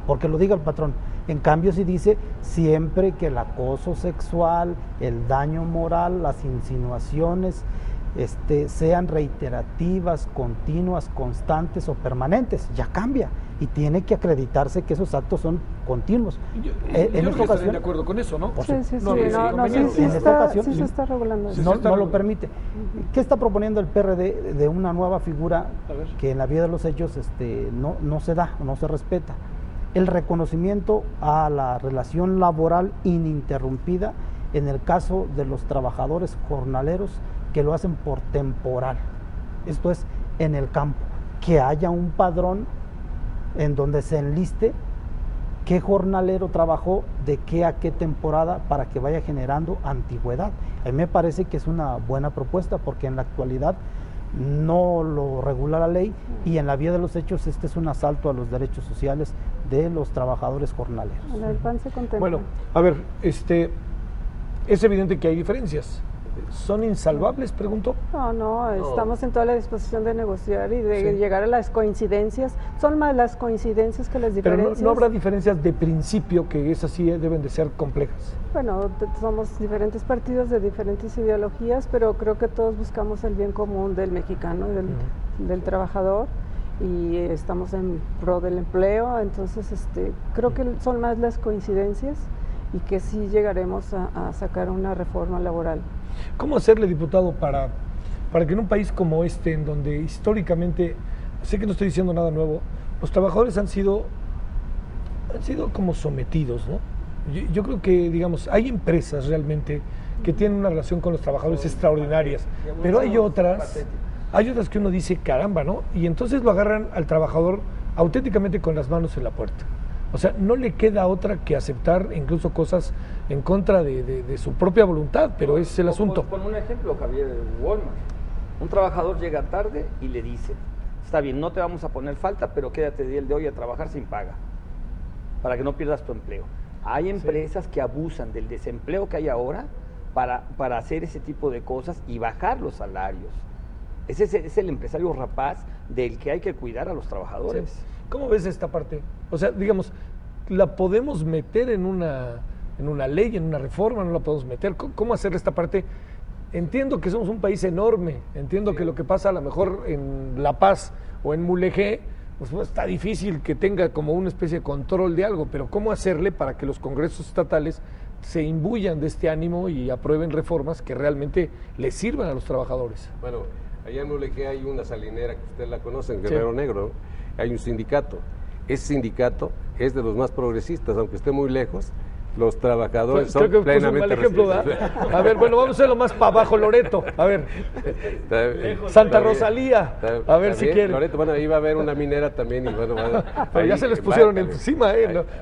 porque lo diga el patrón. En cambio, si dice siempre que el acoso sexual, el daño moral, las insinuaciones sean reiterativas, continuas, constantes o permanentes, ya cambia y tiene que acreditarse que esos actos son continuos. En esta ocasión, de acuerdo con eso, ¿no? Sí, en esta ocasión se está regulando. No lo permite. ¿Qué está proponiendo el PRD de una nueva figura que en la vida de los hechos no se da, no se respeta? el reconocimiento a la relación laboral ininterrumpida en el caso de los trabajadores jornaleros que lo hacen por temporal, esto es en el campo, que haya un padrón en donde se enliste qué jornalero trabajó de qué a qué temporada para que vaya generando antigüedad. A mí me parece que es una buena propuesta porque en la actualidad no lo regula la ley y en la vía de los hechos este es un asalto a los derechos sociales de los trabajadores jornaleros. En el PAN se contempla. Bueno, a ver, es evidente que hay diferencias. ¿Son insalvables, pregunto? No, estamos en toda la disposición de negociar y de llegar a las coincidencias. Son más las coincidencias que las diferencias. Pero no habrá diferencias de principio que esas sí deben de ser complejas. Bueno, somos diferentes partidos de diferentes ideologías, pero creo que todos buscamos el bien común del mexicano, del trabajador, y estamos en pro del empleo. Entonces, creo que son más las coincidencias y que sí llegaremos a sacar una reforma laboral. ¿Cómo hacerle, diputado, para que en un país como este, en donde históricamente, sé que no estoy diciendo nada nuevo, los trabajadores han sido como sometidos, ¿no? Yo creo que, digamos, hay empresas realmente que tienen una relación con los trabajadores extraordinarias, pero hay otras que uno dice, caramba, ¿no? Y entonces lo agarran al trabajador auténticamente con las manos en la puerta. O sea, no le queda otra que aceptar incluso cosas en contra de su propia voluntad, pero es el asunto. Con un ejemplo, Javier, Walmart. Un trabajador llega tarde y le dice, está bien, no te vamos a poner falta, pero quédate el de hoy a trabajar sin paga, para que no pierdas tu empleo. Hay empresas que abusan del desempleo que hay ahora para hacer ese tipo de cosas y bajar los salarios. Ese es el empresario rapaz del que hay que cuidar a los trabajadores. Sí. ¿Cómo ves esta parte? O sea, digamos, ¿la podemos meter en una ley, en una reforma? ¿No la podemos meter? ¿Cómo hacer esta parte? Entiendo que somos un país enorme, entiendo que lo que pasa a lo mejor en La Paz o en Mulegé, pues está difícil que tenga como una especie de control de algo, pero ¿cómo hacerle para que los congresos estatales se imbuyan de este ánimo y aprueben reformas que realmente les sirvan a los trabajadores? Bueno, allá en Mulegé hay una salinera que usted la conoce, en Guerrero Negro, hay un sindicato. Ese sindicato es de los más progresistas, aunque esté muy lejos. Los trabajadores son plenamente respetuosos. A ver, bueno, vamos a hacerlo más para abajo, Loreto. A ver, Santa Rosalía. A ver si quieren. Loreto, bueno, ahí va a haber una minera también. Y bueno, pero ya se les pusieron encima,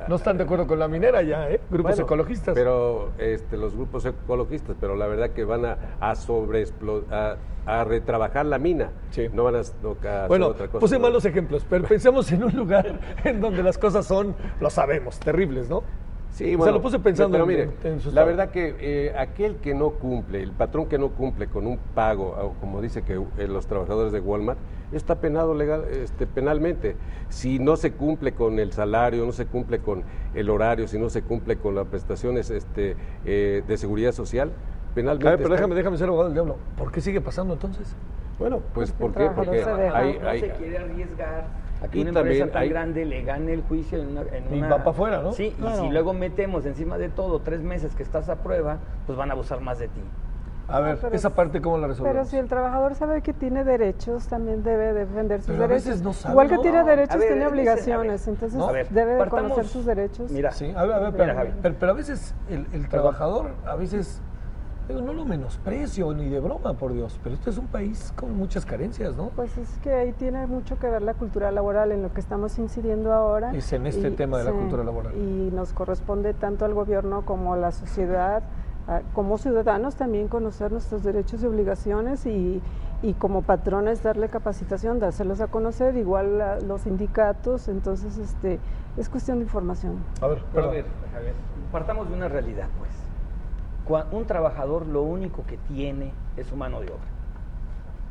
no están de acuerdo con la minera ya, grupos ecologistas. Pero los grupos ecologistas, pero la verdad que van a retrabajar la mina, no van a hacer otra cosa. Puse malos ejemplos, pero pensemos en un lugar en donde las cosas son, lo sabemos, terribles, ¿no? Sí, bueno, lo puse pensando pero mire, la verdad que aquel que no cumple, el patrón que no cumple con un pago, como dice que los trabajadores de Walmart, está penado penalmente. Si no se cumple con el salario, no se cumple con el horario, si no se cumple con las prestaciones de seguridad social, penalmente. A ver, pero déjame ser abogado del diablo. ¿Por qué sigue pasando entonces? Bueno, pues ¿por qué? Porque no se quiere arriesgar a que una empresa tan grande le gane el juicio y va para afuera, ¿no? Sí, claro. Y si luego metemos encima de todo 3 meses que estás a prueba, pues van a abusar más de ti. A ver, esa parte ¿cómo la resolvemos? Pero si el trabajador sabe que tiene derechos, también debe defender sus derechos. A veces no sabe. Igual que tiene derechos, tiene obligaciones, entonces debe conocer sus derechos. Mira, sí, pero a veces el trabajador, a veces... no lo menosprecio ni de broma, por Dios, pero este es un país con muchas carencias, ¿no? Pues es que ahí tiene mucho que ver la cultura laboral en lo que estamos incidiendo ahora. Es en este tema de la cultura laboral. Y nos corresponde tanto al gobierno como a la sociedad, como ciudadanos también conocer nuestros derechos y obligaciones y como patrones darle capacitación, dárselos a conocer, igual a los sindicatos, entonces es cuestión de información. A ver, Javier, partamos de una realidad, pues. Un trabajador lo único que tiene es su mano de obra.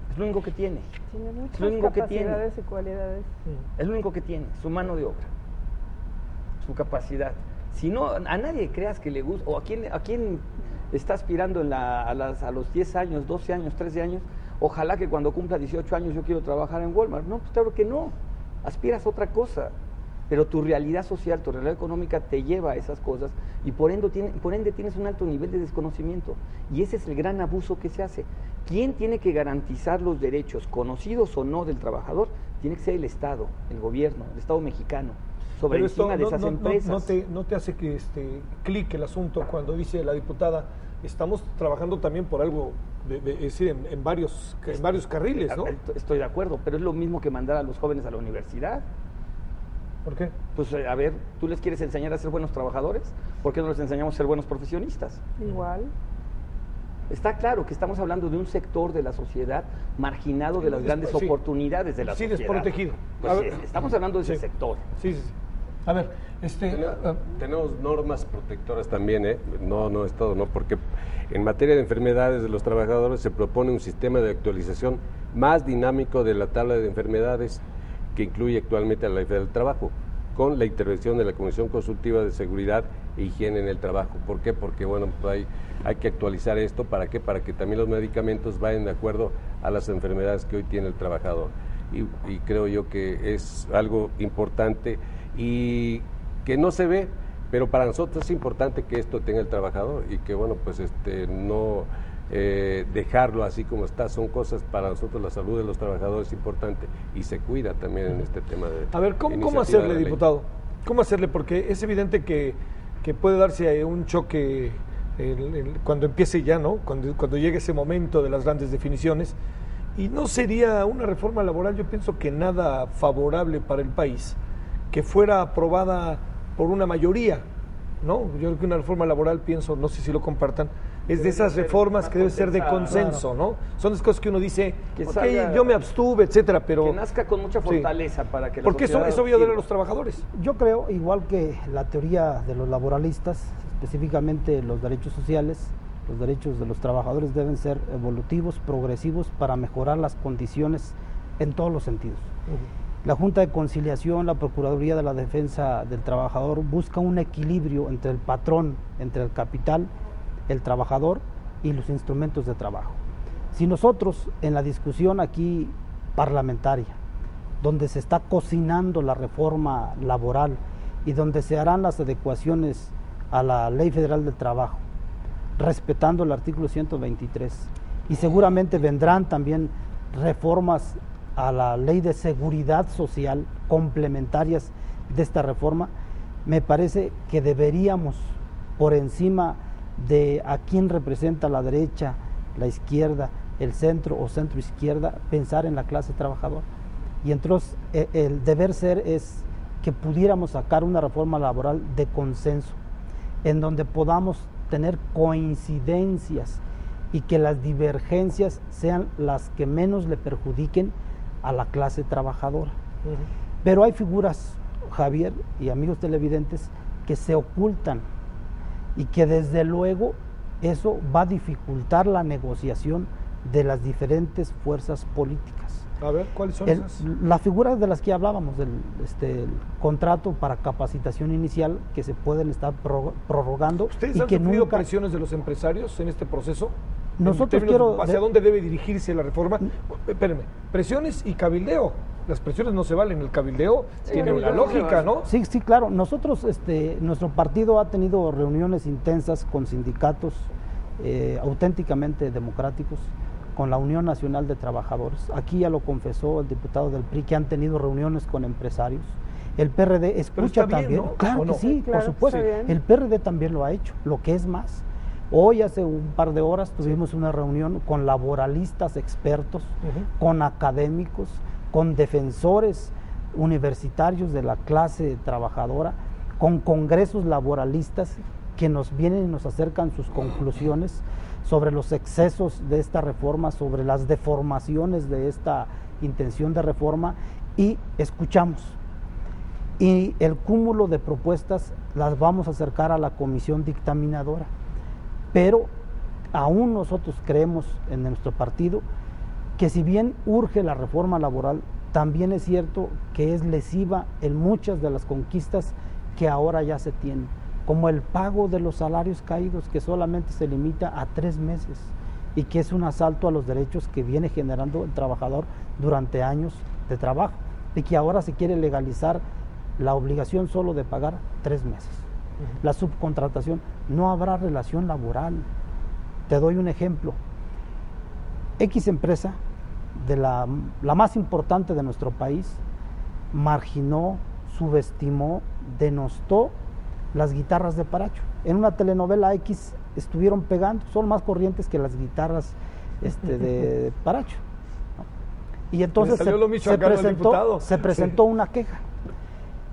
Es lo único que tiene. Tiene muchas capacidades y cualidades. Es lo único que tiene, su mano de obra, su capacidad. Si no, a nadie creas que le gusta, o a quién está aspirando a los 10 años, 12 años, 13 años, ojalá que cuando cumpla 18 años yo quiero trabajar en Walmart. No, pues claro que no, aspiras a otra cosa. Pero tu realidad social, tu realidad económica te lleva a esas cosas y por ende tienes un alto nivel de desconocimiento. Y ese es el gran abuso que se hace. ¿Quién tiene que garantizar los derechos, conocidos o no, del trabajador? Tiene que ser el Estado, el gobierno, el Estado mexicano. sobre Pero esto encima de esas empresas. no te hace que clic el asunto cuando dice la diputada, estamos trabajando también por algo, es decir, en varios carriles, ¿no? Estoy de acuerdo, pero es lo mismo que mandar a los jóvenes a la universidad. ¿Por qué? Pues a ver, ¿tú les quieres enseñar a ser buenos trabajadores? ¿Por qué no les enseñamos a ser buenos profesionistas? Igual. Está claro que estamos hablando de un sector de la sociedad marginado de las grandes oportunidades de la sociedad. Sí, desprotegido. Pues estamos hablando de ese sector. Sí. A ver, tenemos normas protectoras también, no es todo, ¿no? Porque en materia de enfermedades de los trabajadores se propone un sistema de actualización más dinámico de la tabla de enfermedades que incluye actualmente a la Ley Federal del Trabajo, con la intervención de la Comisión Consultiva de Seguridad e Higiene en el Trabajo. ¿Por qué? Porque, bueno, pues hay que actualizar esto. ¿Para qué? Para que también los medicamentos vayan de acuerdo a las enfermedades que hoy tiene el trabajador. Y creo yo que es algo importante y que no se ve, pero para nosotros es importante que esto tenga el trabajador y que, bueno, pues no dejarlo así como está. Son cosas para nosotros, la salud de los trabajadores es importante y se cuida también en este tema de... A ver, ¿cómo hacerle, diputado? ¿Cómo hacerle? Porque es evidente que puede darse un choque cuando empiece ya, ¿no? Cuando llegue ese momento de las grandes definiciones, y no sería una reforma laboral, yo pienso que nada favorable para el país, que fuera aprobada por una mayoría, ¿no? Yo creo que una reforma laboral, pienso, no sé si lo compartan, es de esas reformas que debe ser de consenso, ¿no? Son las cosas que uno dice, ok, yo me abstuve, etcétera, pero... Que nazca con mucha fortaleza para que la porque sociedad eso ayuda a los trabajadores. Yo creo, igual que la teoría de los laboralistas, específicamente los derechos sociales, los derechos de los trabajadores deben ser evolutivos, progresivos, para mejorar las condiciones en todos los sentidos. La Junta de Conciliación, la Procuraduría de la Defensa del Trabajador busca un equilibrio entre el patrón, entre el capital, el trabajador y los instrumentos de trabajo. Si nosotros en la discusión aquí parlamentaria, donde se está cocinando la reforma laboral y donde se harán las adecuaciones a la Ley Federal del Trabajo, respetando el artículo 123, y seguramente vendrán también reformas a la Ley de Seguridad Social complementarias de esta reforma, me parece que deberíamos, por encima de a quién representa la derecha, la izquierda, el centro o centro izquierda, pensar en la clase trabajadora. Y entonces el deber ser es que pudiéramos sacar una reforma laboral de consenso, en donde podamos tener coincidencias y que las divergencias sean las que menos le perjudiquen a la clase trabajadora. Pero hay figuras, Javier y amigos televidentes, que se ocultan y que desde luego eso va a dificultar la negociación de las diferentes fuerzas políticas. A ver, ¿cuáles son esas? Las figuras de las que hablábamos, del el contrato para capacitación inicial, que se pueden estar prorrogando. ¿Ustedes y han que sufrido nunca... presiones de los empresarios en este proceso? Nosotros ¿Hacia dónde debe dirigirse la reforma? Espérenme, presiones y cabildeo. Las presiones no se valen, el cabildeo tiene una lógica, ¿no? Sí, claro. Nosotros, nuestro partido ha tenido reuniones intensas con sindicatos auténticamente democráticos, con la Unión Nacional de Trabajadores. Aquí ya lo confesó el diputado del PRI, que han tenido reuniones con empresarios. El PRD escucha bien, también, ¿no? claro que no? sí, Claro, por supuesto. El PRD también lo ha hecho, lo que es más. Hoy, hace un par de horas, tuvimos una reunión con laboralistas expertos, con académicos, con defensores universitarios de la clase trabajadora, con congresos laboralistas que nos vienen y nos acercan sus conclusiones sobre los excesos de esta reforma, sobre las deformaciones de esta intención de reforma, y escuchamos. Y el cúmulo de propuestas las vamos a acercar a la comisión dictaminadora. Pero aún nosotros creemos en nuestro partido que, si bien urge la reforma laboral, también es cierto que es lesiva en muchas de las conquistas que ahora ya se tienen, como el pago de los salarios caídos, que solamente se limita a 3 meses y que es un asalto a los derechos que viene generando el trabajador durante años de trabajo, y que ahora se quiere legalizar la obligación solo de pagar 3 meses. La subcontratación, no habrá relación laboral. Te doy un ejemplo. X empresa, de la más importante de nuestro país, marginó subestimó, denostó las guitarras de Paracho. En una telenovela X estuvieron pegando, son más corrientes que las guitarras de Paracho, ¿no? Y entonces se presentó una queja.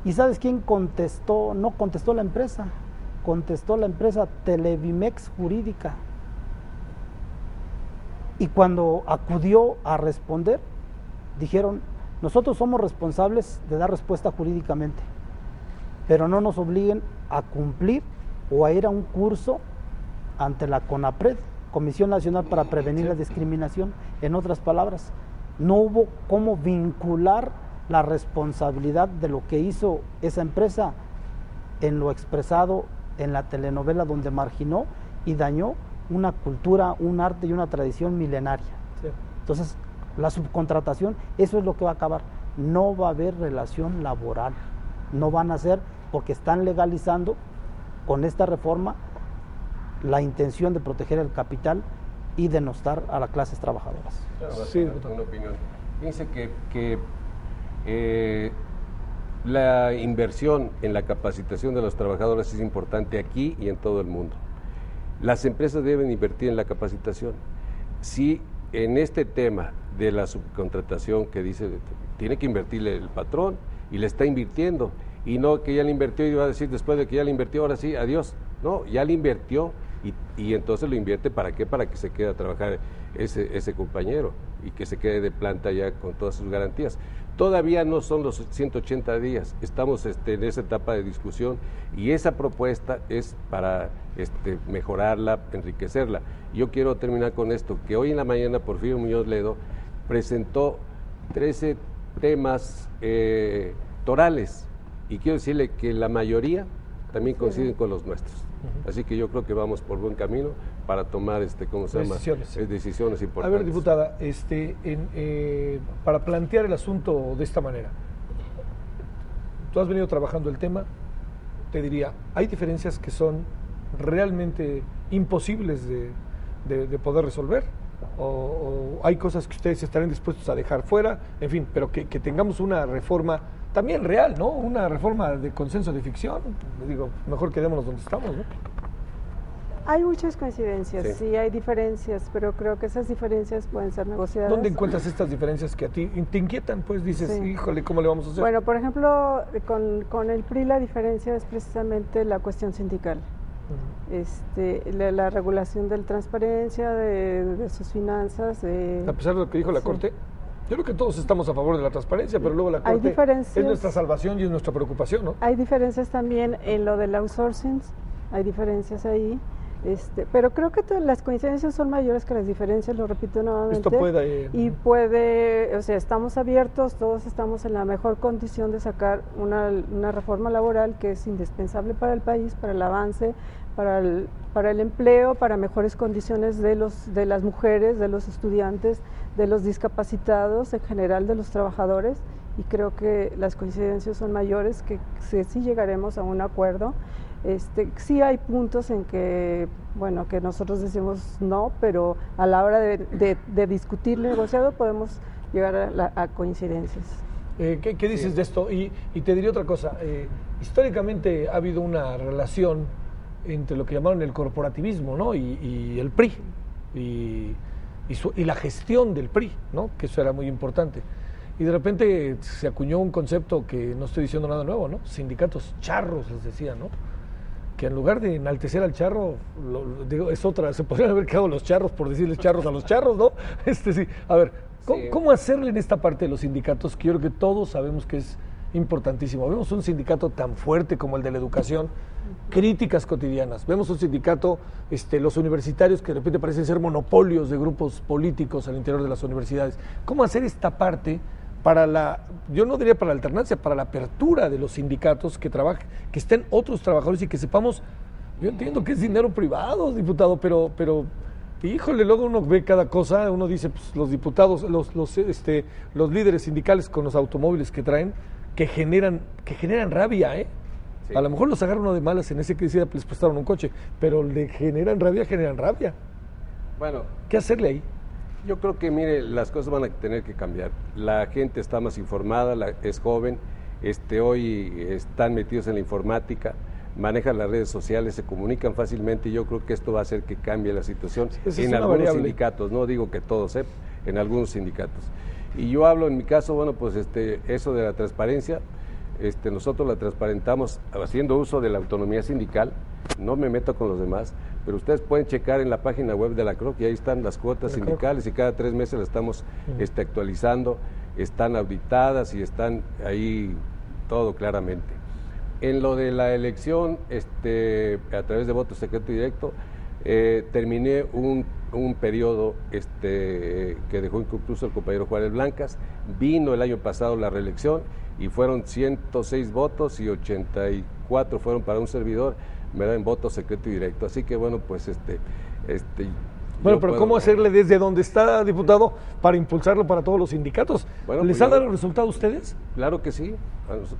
¿Y sabes quién contestó? No contestó la empresa, contestó la empresa Televimex Jurídica. Y cuando acudió a responder, dijeron: nosotros somos responsables de dar respuesta jurídicamente, pero no nos obliguen a cumplir o a ir a un curso ante la CONAPRED, Comisión Nacional para Prevenir la Discriminación. En otras palabras, no hubo cómo vincular la responsabilidad de lo que hizo esa empresa en lo expresado en la telenovela, donde marginó y dañó una cultura, un arte y una tradición milenaria. Sí. Entonces, la subcontratación, eso es lo que va a acabar. No va a haber relación laboral, no van a ser, porque están legalizando con esta reforma la intención de proteger el capital y denostar a las clases trabajadoras. Sí, una opinión. Fíjense que la inversión en la capacitación de los trabajadores es importante aquí y en todo el mundo. Las empresas deben invertir en la capacitación. Si en este tema de la subcontratación que dice, tiene que invertirle el patrón y le está invirtiendo, y no que ya le invirtió y va a decir después de que ya le invirtió, ahora sí, adiós. No, ya le invirtió y entonces lo invierte, ¿para qué? Para que se quede a trabajar ese compañero y que se quede de planta ya con todas sus garantías. Todavía no son los 180 días, estamos en esa etapa de discusión y esa propuesta es para mejorarla, enriquecerla. Yo quiero terminar con esto, que hoy en la mañana Porfirio Muñoz Ledo presentó 13 temas torales y quiero decirle que la mayoría también coinciden con los nuestros. Así que yo creo que vamos por buen camino para tomar decisiones importantes. A ver, diputada, para plantear el asunto de esta manera, tú has venido trabajando el tema, te diría, ¿hay diferencias que son realmente imposibles de poder resolver? ¿O hay cosas que ustedes estarán dispuestos a dejar fuera? En fin, pero que tengamos una reforma también real, ¿no? Una reforma de consenso de ficción. Digo, mejor quedémonos donde estamos, ¿no? Hay muchas coincidencias, sí hay diferencias, pero creo que esas diferencias pueden ser negociadas. ¿Dónde encuentras estas diferencias que a ti te inquietan? Pues dices, híjole, ¿cómo le vamos a hacer? Bueno, por ejemplo, con el PRI la diferencia es precisamente la cuestión sindical. La regulación de la transparencia, de sus finanzas. A pesar de lo que dijo la Corte, yo creo que todos estamos a favor de la transparencia, pero luego la Corte es nuestra salvación y es nuestra preocupación, ¿no? Hay diferencias también en lo del outsourcing, hay diferencias ahí. Pero creo que las coincidencias son mayores que las diferencias, lo repito nuevamente. Esto puede, o sea, estamos abiertos, todos estamos en la mejor condición de sacar una reforma laboral que es indispensable para el país, para el avance, para el empleo, para mejores condiciones de las mujeres, de los estudiantes, de los discapacitados, en general de los trabajadores, y creo que las coincidencias son mayores, que sí llegaremos a un acuerdo. Sí hay puntos en que, bueno, que nosotros decimos no, pero a la hora de discutir negociado podemos llegar a coincidencias. ¿Qué dices de esto? Y te diría otra cosa. Históricamente ha habido una relación entre lo que llamaron el corporativismo, ¿no? y el PRI, y la gestión del PRI, ¿no? Que eso era muy importante. Y de repente se acuñó un concepto que no estoy diciendo nada nuevo, ¿no? Sindicatos charros, les decía, ¿no? Que en lugar de enaltecer al charro, es otra, se podrían haber quedado los charros por decirles charros a los charros, ¿no? Sí. A ver, ¿cómo hacerle en esta parte de los sindicatos? Que yo creo que todos sabemos que es importantísimo. Vemos un sindicato tan fuerte como el de la educación, críticas cotidianas. Vemos un sindicato, los universitarios que de repente parecen ser monopolios de grupos políticos al interior de las universidades. ¿Cómo hacer esta parte para yo no diría para la alternancia, para la apertura de los sindicatos que estén otros trabajadores y que sepamos? Yo entiendo que es dinero privado, diputado, pero híjole, luego uno ve cada cosa, uno dice, pues los diputados, los líderes sindicales con los automóviles que traen, que generan rabia, ¿eh? Sí. A lo mejor los agarran uno de malas en ese que decía, les prestaron un coche, pero le generan rabia. Bueno, ¿qué hacerle ahí? Yo creo que, mire, las cosas van a tener que cambiar. La gente está más informada, es joven, hoy están metidos en la informática, manejan las redes sociales, se comunican fácilmente, y yo creo que esto va a hacer que cambie la situación en algunos sindicatos, no digo que todos, en algunos sindicatos. Y yo hablo en mi caso, bueno, pues eso de la transparencia, nosotros la transparentamos haciendo uso de la autonomía sindical, no me meto con los demás, pero ustedes pueden checar en la página web de la CROC y ahí están las cuotas sindicales y cada 3 meses las estamos actualizando, están auditadas y están ahí todo claramente. En lo de la elección a través de voto secreto y directo, terminé un periodo que dejó inconcluso el compañero Juárez Blancas, vino el año pasado la reelección y fueron 106 votos y 84 fueron para un servidor, me da en voto secreto y directo, así que bueno, pues Bueno, pero ¿cómo hacerle desde donde está, diputado, para impulsarlo para todos los sindicatos? Bueno, ¿Les pues ha dado resultado a ustedes? Claro que sí,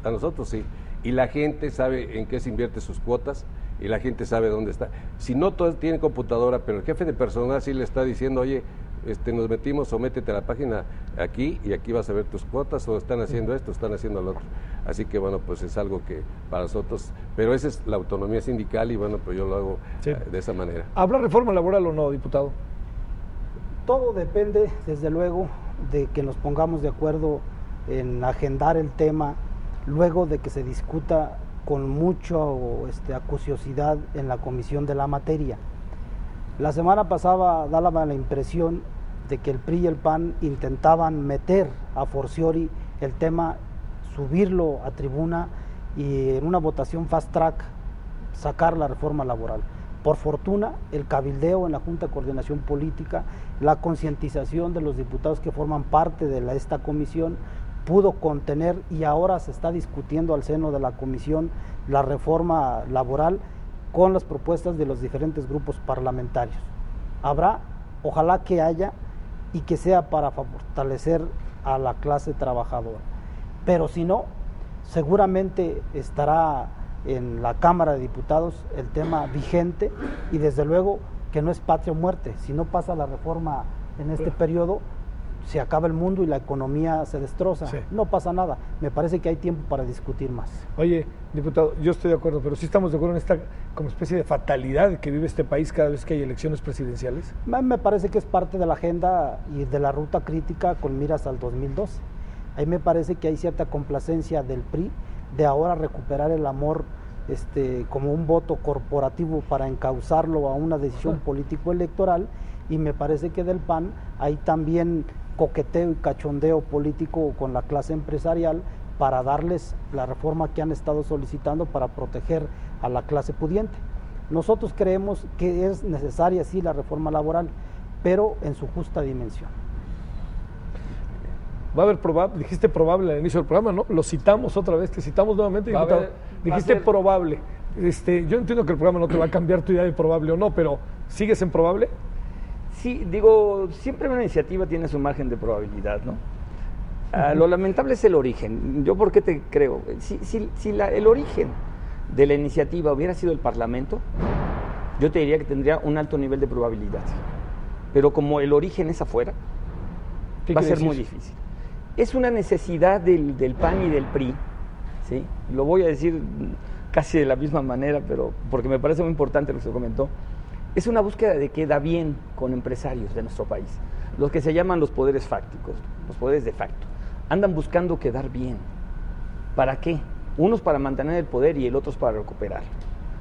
a nosotros sí. Y la gente sabe en qué se invierte sus cuotas y la gente sabe dónde está. Si no todos tienen computadora, pero el jefe de personal sí le está diciendo, oye, nos metimos o métete a la página aquí y aquí vas a ver tus cuotas, o están haciendo esto, están haciendo lo otro. Así que bueno, pues es algo que para nosotros, pero esa es la autonomía sindical y bueno, pues yo lo hago de esa manera. ¿Habrá reforma laboral o no, diputado? Todo depende, desde luego, de que nos pongamos de acuerdo en agendar el tema, luego de que se discuta con mucha acuciosidad en la comisión de la materia. La semana pasada daba la impresión de que el PRI y el PAN intentaban meter a forciori el tema, subirlo a tribuna y en una votación fast track sacar la reforma laboral. Por fortuna, el cabildeo en la Junta de Coordinación Política, la concientización de los diputados que forman parte de esta comisión pudo contener, y ahora se está discutiendo al seno de la comisión la reforma laboral con las propuestas de los diferentes grupos parlamentarios. Habrá, ojalá que haya, y que sea para fortalecer a la clase trabajadora. Pero si no, seguramente estará en la Cámara de Diputados el tema vigente, y desde luego que no es patria o muerte. Si no pasa la reforma en este periodo, se acaba el mundo y la economía se destroza. Sí. No pasa nada. Me parece que hay tiempo para discutir más. Oye, diputado, yo estoy de acuerdo, pero sí estamos de acuerdo en esta como especie de fatalidad que vive este país cada vez que hay elecciones presidenciales. Me parece que es parte de la agenda y de la ruta crítica con miras al 2012. Ahí me parece que hay cierta complacencia del PRI de ahora recuperar el amor como un voto corporativo para encauzarlo a una decisión político-electoral, y me parece que del PAN hay también coqueteo y cachondeo político con la clase empresarial para darles la reforma que han estado solicitando para proteger a la clase pudiente. Nosotros creemos que es necesaria sí la reforma laboral, pero en su justa dimensión. Va a haber dijiste probable al inicio del programa, ¿no? Lo citamos otra vez, te citamos nuevamente, diputado. Dijiste probable. Yo entiendo que el programa no te va a cambiar tu idea de probable o no, pero ¿sigues en probable? Sí, digo, siempre una iniciativa tiene su margen de probabilidad, ¿no? Lo lamentable es el origen. ¿Yo por qué te creo? Si el origen de la iniciativa hubiera sido el Parlamento, yo te diría que tendría un alto nivel de probabilidad. Pero como el origen es afuera, va a ser muy difícil. Es una necesidad del PAN y del PRI, ¿sí? Lo voy a decir casi de la misma manera, pero porque me parece muy importante lo que se comentó. Es una búsqueda de queda bien con empresarios de nuestro país, los que se llaman los poderes fácticos, los poderes de facto. Andan buscando quedar bien. ¿Para qué? Unos para mantener el poder y el otros para recuperarlo.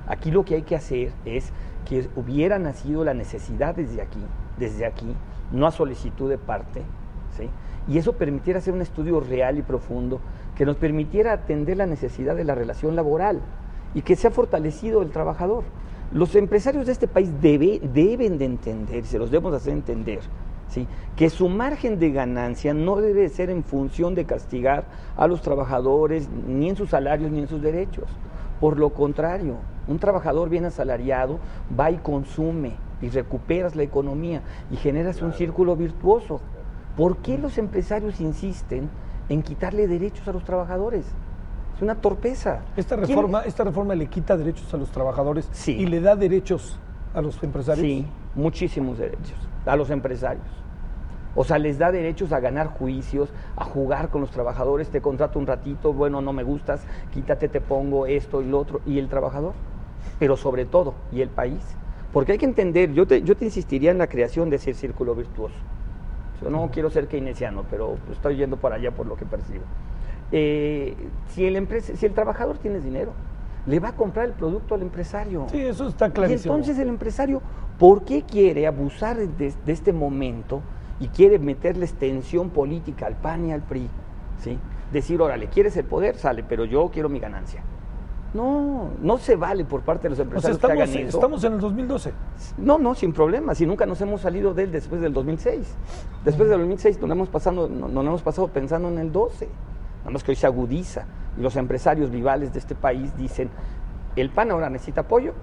Aquí lo que hay que hacer es que hubiera nacido la necesidad desde aquí, no a solicitud de parte, ¿sí? Y eso permitiera hacer un estudio real y profundo que nos permitiera atender la necesidad de la relación laboral y que sea fortalecido el trabajador. Los empresarios de este país deben de entender, se los debemos hacer entender, ¿sí? Que su margen de ganancia no debe ser en función de castigar a los trabajadores, ni en sus salarios ni en sus derechos. Por lo contrario, un trabajador bien asalariado va y consume y recuperas la economía y generas un círculo virtuoso. ¿Por qué los empresarios insisten en quitarle derechos a los trabajadores? Es una torpeza. ¿Esta reforma le quita derechos a los trabajadores y le da derechos a los empresarios? Sí, muchísimos derechos a los empresarios. O sea, les da derechos a ganar juicios, a jugar con los trabajadores, te contrato un ratito, bueno, no me gustas, quítate, te pongo esto y lo otro. ¿Y el trabajador? Pero sobre todo, ¿y el país? Porque hay que entender, yo te insistiría en la creación de ese círculo virtuoso. Yo no quiero ser keynesiano, pero estoy yendo por allá por lo que percibo. Si el trabajador tiene dinero, le va a comprar el producto al empresario. Sí, eso está clarísimo. Y entonces el empresario, ¿por qué quiere abusar de este momento y quiere meterles tensión política al PAN y al PRI? ¿Sí? Decir, órale, ¿quieres el poder? Sale, pero yo quiero mi ganancia. No se vale por parte de los empresarios que hagan eso. Estamos en el 2012. No, sin problemas, y nunca nos hemos salido de él después del 2006. Después del 2006 nos hemos pasado pensando en el 12. Nada más que hoy se agudiza, y los empresarios vivales de este país dicen, el PAN ahora necesita apoyo,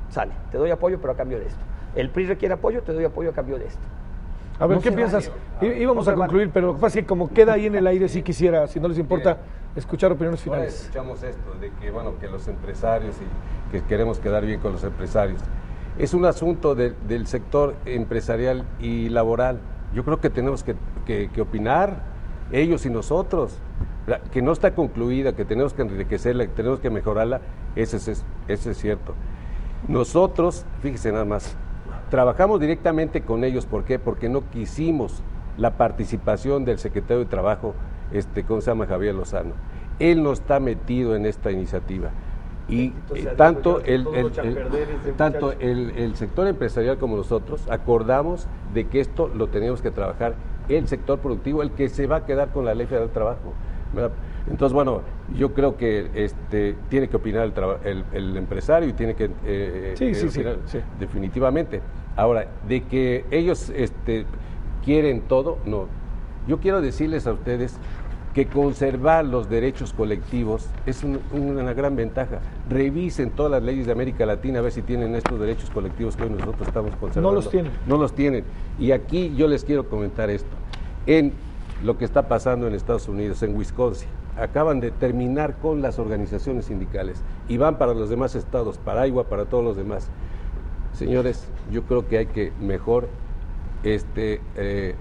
sale, te doy apoyo pero a cambio de esto. El PRI requiere apoyo, te doy apoyo a cambio de esto. A ver, ¿qué piensas? Íbamos a concluir, pero lo que pasa es que como queda ahí en el aire, sí quisiera, si no les importa, escuchar opiniones finales. Ahora escuchamos esto, de que, bueno, que los empresarios y que queremos quedar bien con los empresarios. Es un asunto del sector empresarial y laboral. Yo creo que tenemos que opinar, ellos y nosotros, que no está concluida, que tenemos que enriquecerla, que tenemos que mejorarla, eso es cierto. Nosotros, fíjese nada más, trabajamos directamente con ellos, ¿por qué? Porque no quisimos la participación del secretario de Trabajo, ¿cómo se llama? Javier Lozano. Él no está metido en esta iniciativa. Y tanto el sector empresarial como nosotros acordamos de que esto lo teníamos que trabajar el sector productivo, el que se va a quedar con la Ley Federal del Trabajo, ¿verdad? Entonces, bueno, yo creo que tiene que opinar el empresario y tiene que opinar definitivamente. Ahora, de que ellos quieren todo, no. Yo quiero decirles a ustedes que conservar los derechos colectivos es una gran ventaja. Revisen todas las leyes de América Latina a ver si tienen estos derechos colectivos que hoy nosotros estamos conservando. No los tienen. No los tienen. Y aquí yo les quiero comentar esto. En lo que está pasando en Estados Unidos, en Wisconsin, acaban de terminar con las organizaciones sindicales y van para los demás estados, para Iowa, para todos los demás. Señores, yo creo que hay que mejor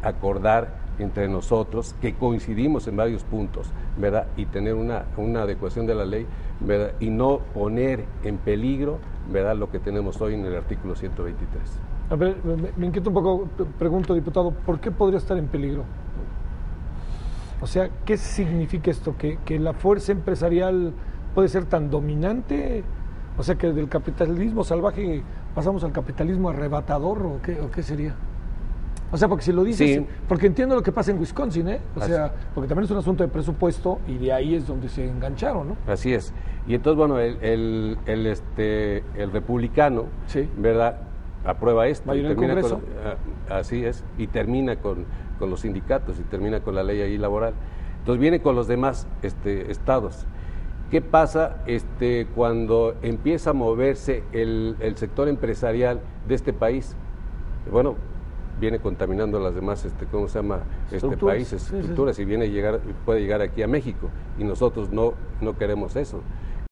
acordar entre nosotros, que coincidimos en varios puntos, ¿verdad? Y tener una adecuación de la ley, ¿verdad? Y no poner en peligro, ¿verdad?, lo que tenemos hoy en el artículo 123. A ver, me inquieta un poco, pregunto, diputado, ¿por qué podría estar en peligro? O sea, ¿qué significa esto? ¿Que la fuerza empresarial puede ser tan dominante? O sea, que del capitalismo salvaje pasamos al capitalismo arrebatador, ¿o qué sería? O sea, porque si lo dices, sí. Porque entiendo lo que pasa en Wisconsin, ¿eh? O sea, porque también es un asunto de presupuesto y de ahí es donde se engancharon, ¿no? Así es. Y entonces, bueno, el republicano, sí, ¿verdad?, aprueba esto. Va a ir al Congreso. Así es. Y termina con los sindicatos y termina con la ley ahí laboral. Entonces viene con los demás estados. ¿Qué pasa cuando empieza a moverse el sector empresarial de este país? Bueno, viene contaminando las demás, ¿cómo se llama? Países, estructuras, y puede llegar aquí a México, y nosotros no queremos eso.